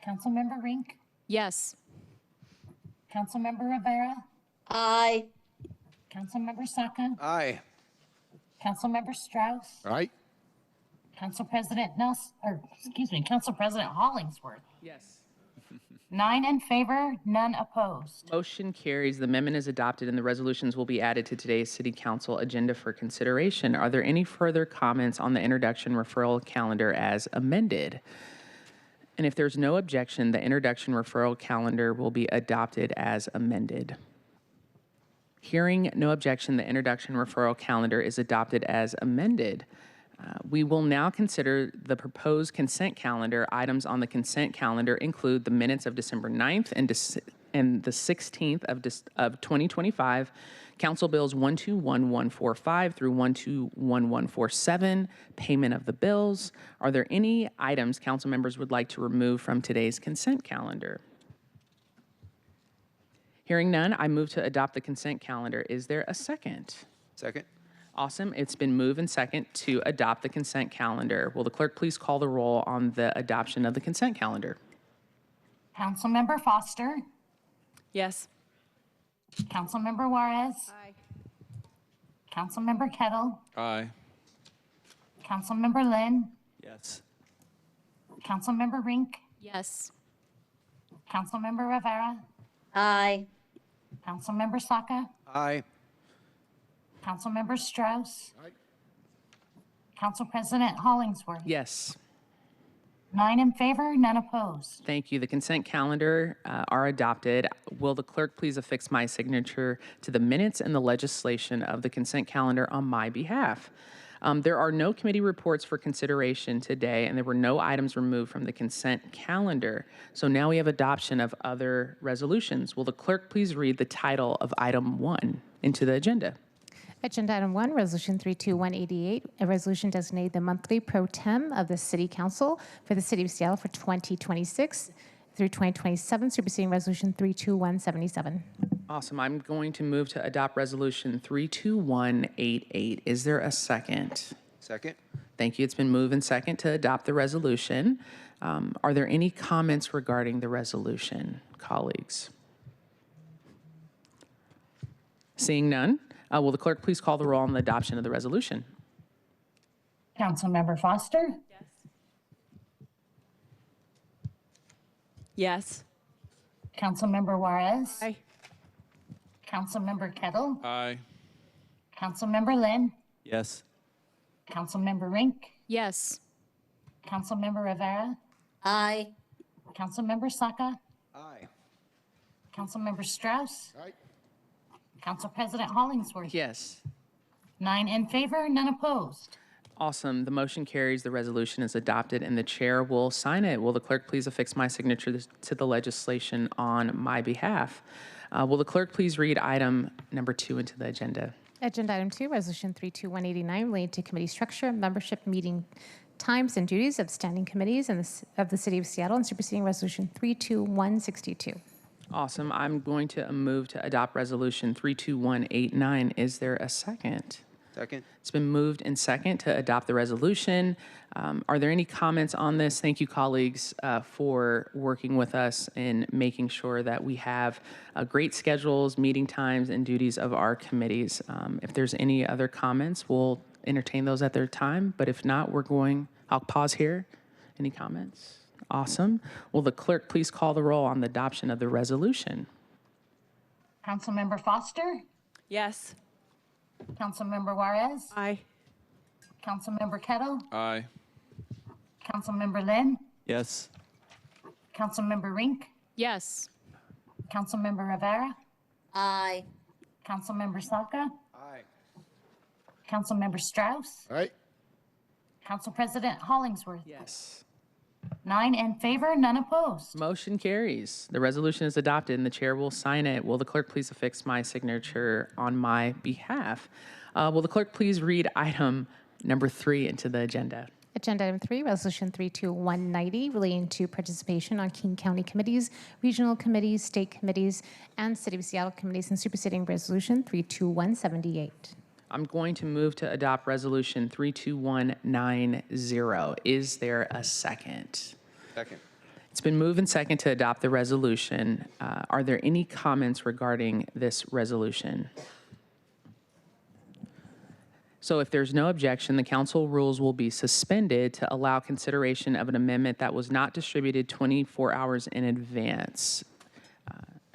Councilmember Rinck? Yes. Councilmember Rivera? Aye. Councilmember Saka? Aye. Councilmember Strauss? Aye. Council President Council President Hollingsworth? Yes. 9 in favor, none opposed. Motion carries. The amendment is adopted and the resolutions will be added to today's City Council agenda for consideration. Are there any further comments on the introduction referral calendar as amended? And if there's no objection, the introduction referral calendar will be adopted as amended. Hearing no objection, the introduction referral calendar is adopted as amended. We will now consider the proposed consent calendar. Items on the consent calendar include the minutes of December 9th and the 16th of 2025, Council Bills 121145 through 121147, payment of the bills. Are there any items council members would like to remove from today's consent calendar? Hearing none, I move to adopt the consent calendar. Is there a second? Second. Awesome. It's been moved and second to adopt the consent calendar. Will the clerk please call the roll on the adoption of the consent calendar? Councilmember Foster. Yes. Councilmember Juarez. Aye. Councilmember Kettle. Aye. Councilmember Lynn. Yes. Councilmember Rinck. Yes. Councilmember Rivera. Aye. Councilmember Saka. Aye. Councilmember Strauss. Council President Hollingsworth. Yes. 9 in favor, none opposed. Thank you. The consent calendar are adopted. Will the clerk please affix my signature to the minutes and the legislation of the consent calendar on my behalf? There are no committee reports for consideration today, and there were no items removed from the consent calendar. So now we have adoption of other resolutions. Will the clerk please read the title of item 1 into the agenda? Agenda item 1, Resolution 32188, a resolution designating the monthly pro tem of the City Council for the City of Seattle for 2026 through 2027, superseding Resolution 32177. Awesome. I'm going to move to adopt Resolution 32188. Is there a second? Second. Thank you. It's been moved and second to adopt the resolution. Are there any comments regarding the resolution, colleagues? Seeing none, will the clerk please call the roll on the adoption of the resolution? Councilmember Foster. Yes. Councilmember Juarez. Aye. Councilmember Kettle. Aye. Councilmember Lynn. Yes. Councilmember Rinck. Yes. Councilmember Rivera. Aye. Councilmember Saka. Aye. Councilmember Strauss. Council President Hollingsworth. Yes. 9 in favor, none opposed. Awesome. The motion carries. The resolution is adopted, and the chair will sign it. Will the clerk please affix my signature to the legislation on my behalf? Will the clerk please read item number 2 into the agenda? Agenda item 2, Resolution 32189, related to committee structure, membership, meeting times, and duties of standing committees of the City of Seattle, and superseding Resolution 32162. Awesome. I'm going to move to adopt Resolution 32189. Is there a second? Second. It's been moved and second to adopt the resolution. Are there any comments on this? Thank you, colleagues, for working with us in making sure that we have great schedules, meeting times, and duties of our committees. If there's any other comments, we'll entertain those at their time. But if not, I'll pause here. Any comments? Awesome. Will the clerk please call the roll on the adoption of the resolution? Councilmember Foster. Yes. Councilmember Juarez. Aye. Councilmember Kettle. Aye. Councilmember Lynn. Yes. Councilmember Rinck. Yes. Councilmember Rivera. Aye. Councilmember Saka. Aye. Councilmember Strauss. Aye. Council President Hollingsworth. Yes. 9 in favor, none opposed. Motion carries. The resolution is adopted, and the chair will sign it. Will the clerk please affix my signature on my behalf? Will the clerk please read item number 3 into the agenda? Agenda item 3, Resolution 32190, relating to participation on King County committees, regional committees, state committees, and City of Seattle committees, and superseding Resolution 32178. I'm going to move to adopt Resolution 32190. Is there a second? Second. It's been moved and second to adopt the resolution. Are there any comments regarding this resolution? So if there's no objection, the council rules will be suspended to allow consideration of an amendment that was not distributed 24 hours in advance.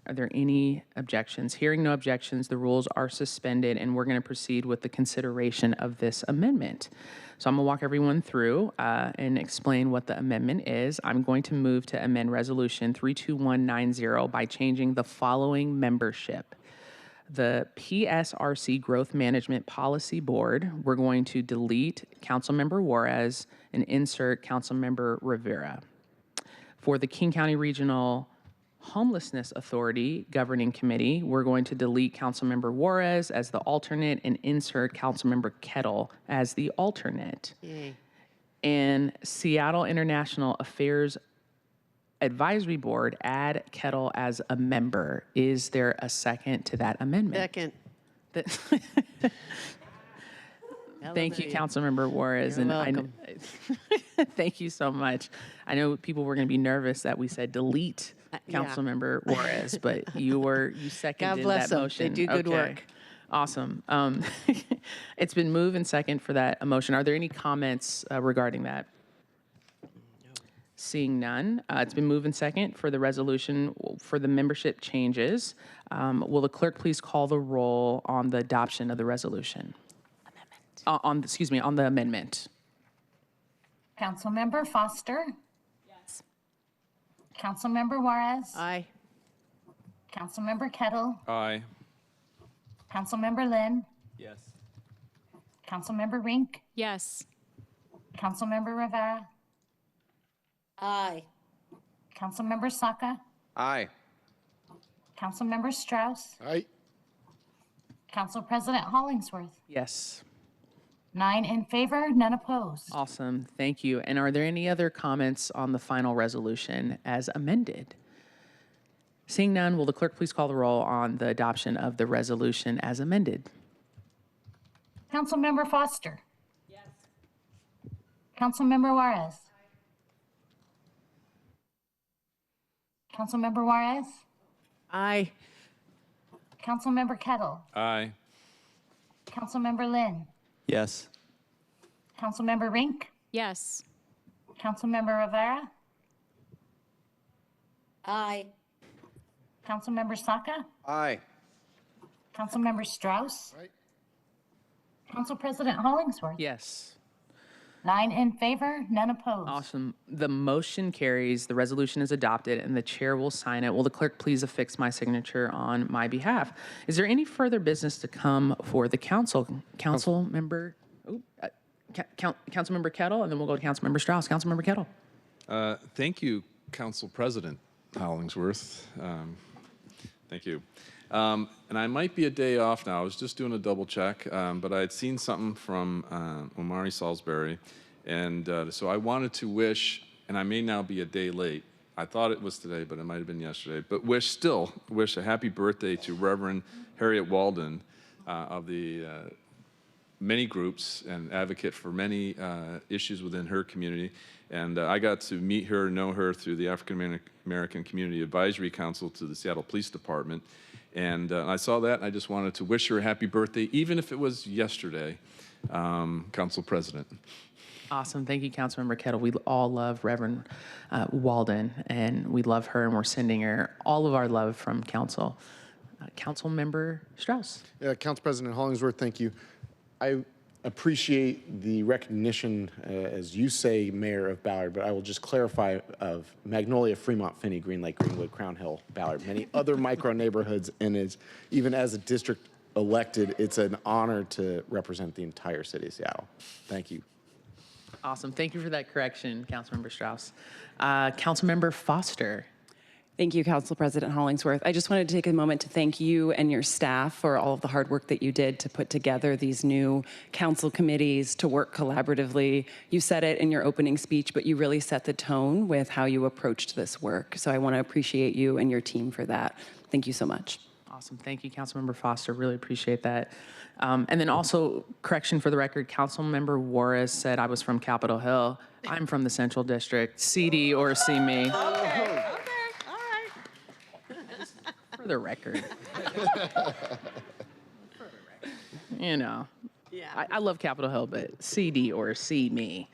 Are there any objections? Hearing no objections, the rules are suspended, and we're going to proceed with the consideration of this amendment. So I'm going to walk everyone through and explain what the amendment is. I'm going to move to amend Resolution 32190 by changing the following membership. The PSRC Growth Management Policy Board, we're going to delete Councilmember Juarez and insert Councilmember Rivera. For the King County Regional Homelessness Authority Governing Committee, we're going to delete Councilmember Juarez as the alternate and insert Councilmember Kettle as the alternate. Yay. And Seattle International Affairs Advisory Board, add Kettle as a member. Is there a second to that amendment? Second. Thank you, Hallelujah. Councilmember Juarez. You're and welcome. Thank you so much. I know people were going to be nervous that we said delete yeah. Councilmember Juarez, but you seconded God bless that them. motion. They do good work. Awesome. It's been moved and second for that motion. Are there any comments regarding that? Seeing none, it's been moved and second for the resolution for the membership changes. Will the clerk please call the roll on the adoption of the resolution? On the amendment. Councilmember Foster. Yes. Councilmember Juarez. Aye. Councilmember Kettle. Aye. Councilmember Lynn. Yes. Councilmember Rinck. Yes. Councilmember Rivera. Aye. Councilmember Saka. Aye. Councilmember Strauss. Aye. Council President Hollingsworth. Yes. 9 in favor, none opposed. Awesome. Thank you. And are there any other comments on the final resolution as amended? Seeing none, will the clerk please call the roll on the adoption of the resolution as amended? Councilmember Foster. Yes. Councilmember Juarez. Councilmember Juarez. Aye. Councilmember Kettle. Aye. Councilmember Lynn. Yes. Councilmember Rinck. Yes. Councilmember Rivera. Aye. Councilmember Saka. Aye. Councilmember Strauss. Aye. Council President Hollingsworth. Yes. 9 in favor, none opposed. Awesome. The motion carries, the resolution is adopted, and the chair will sign it. Will the clerk please affix my signature on my behalf? Is there any further business to come for the council? Councilmember Kettle, and then we'll go to Councilmember Strauss. Councilmember Kettle. Thank you, Council President Hollingsworth. Thank you. And I might be a day off now. I was just doing a double check, but I had seen something from Omari Salisbury. And so I wanted to wish, and I may now be a day late. I thought it was today, but it might have been yesterday. But wish a happy birthday to Reverend Harriet Walden of the many groups and advocate for many issues within her community. And I got to meet her, know her through the African American Community Advisory Council to the Seattle Police Department. And I saw that, and I just wanted to wish her a happy birthday, even if it was yesterday, Council President. Awesome. Thank you, Councilmember Kettle. We all love Reverend Walden, and we love her, and we're sending her all of our love from Council. Councilmember Strauss. Yeah, Council President Hollingsworth, thank you. I appreciate the recognition, as you say, Mayor of Ballard, but I will just clarify of Magnolia, Fremont, Finney, Green Lake, Greenwood, Crown Hill, Ballard, many other micro neighborhoods, and even as a district elected, it's an honor to represent the entire city of Seattle. Thank you. Awesome. Thank you for that correction, Councilmember Strauss. Councilmember Foster. Thank you, Council President Hollingsworth. I just wanted to take a moment to thank you and your staff for all of the hard work that you did to put together these new council committees to work collaboratively. You said it in your opening speech, but you really set the tone with how you approached this work. So I want to appreciate you and your team for that. Thank you so much. Awesome. Thank you, Councilmember Foster. Really appreciate that. And then also, correction for the record, Councilmember Juarez said I was from Capitol Hill. I'm from the Central District. CD or see me. Okay. For the record. You know, Yeah. I love Capitol Hill, but CD or see me.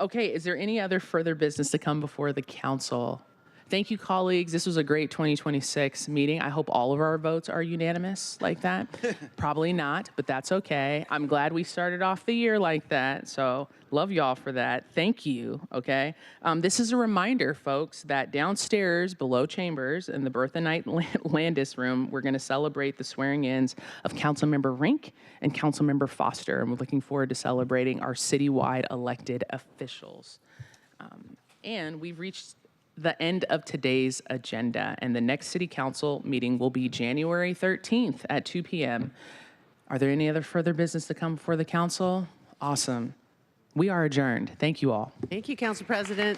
Okay, is there any other further business to come before the council? Thank you, colleagues. This was a great 2026 meeting. I hope all of our votes are unanimous like that. Probably not, but that's okay. I'm glad we started off the year like that, so love y'all for that. Thank you, okay? This is a reminder, folks, that downstairs below Chambers in the Bertha Knight Landis room, we're going to celebrate the swearing-ins of Councilmember Rinck and Councilmember Foster, and we're looking forward to celebrating our citywide elected officials. And we've reached the end of today's agenda, and the next City Council meeting will be January 13th at 2 p.m. Are there any other further business to come before the council? Awesome. We are adjourned. Thank you all. Thank you, Council President.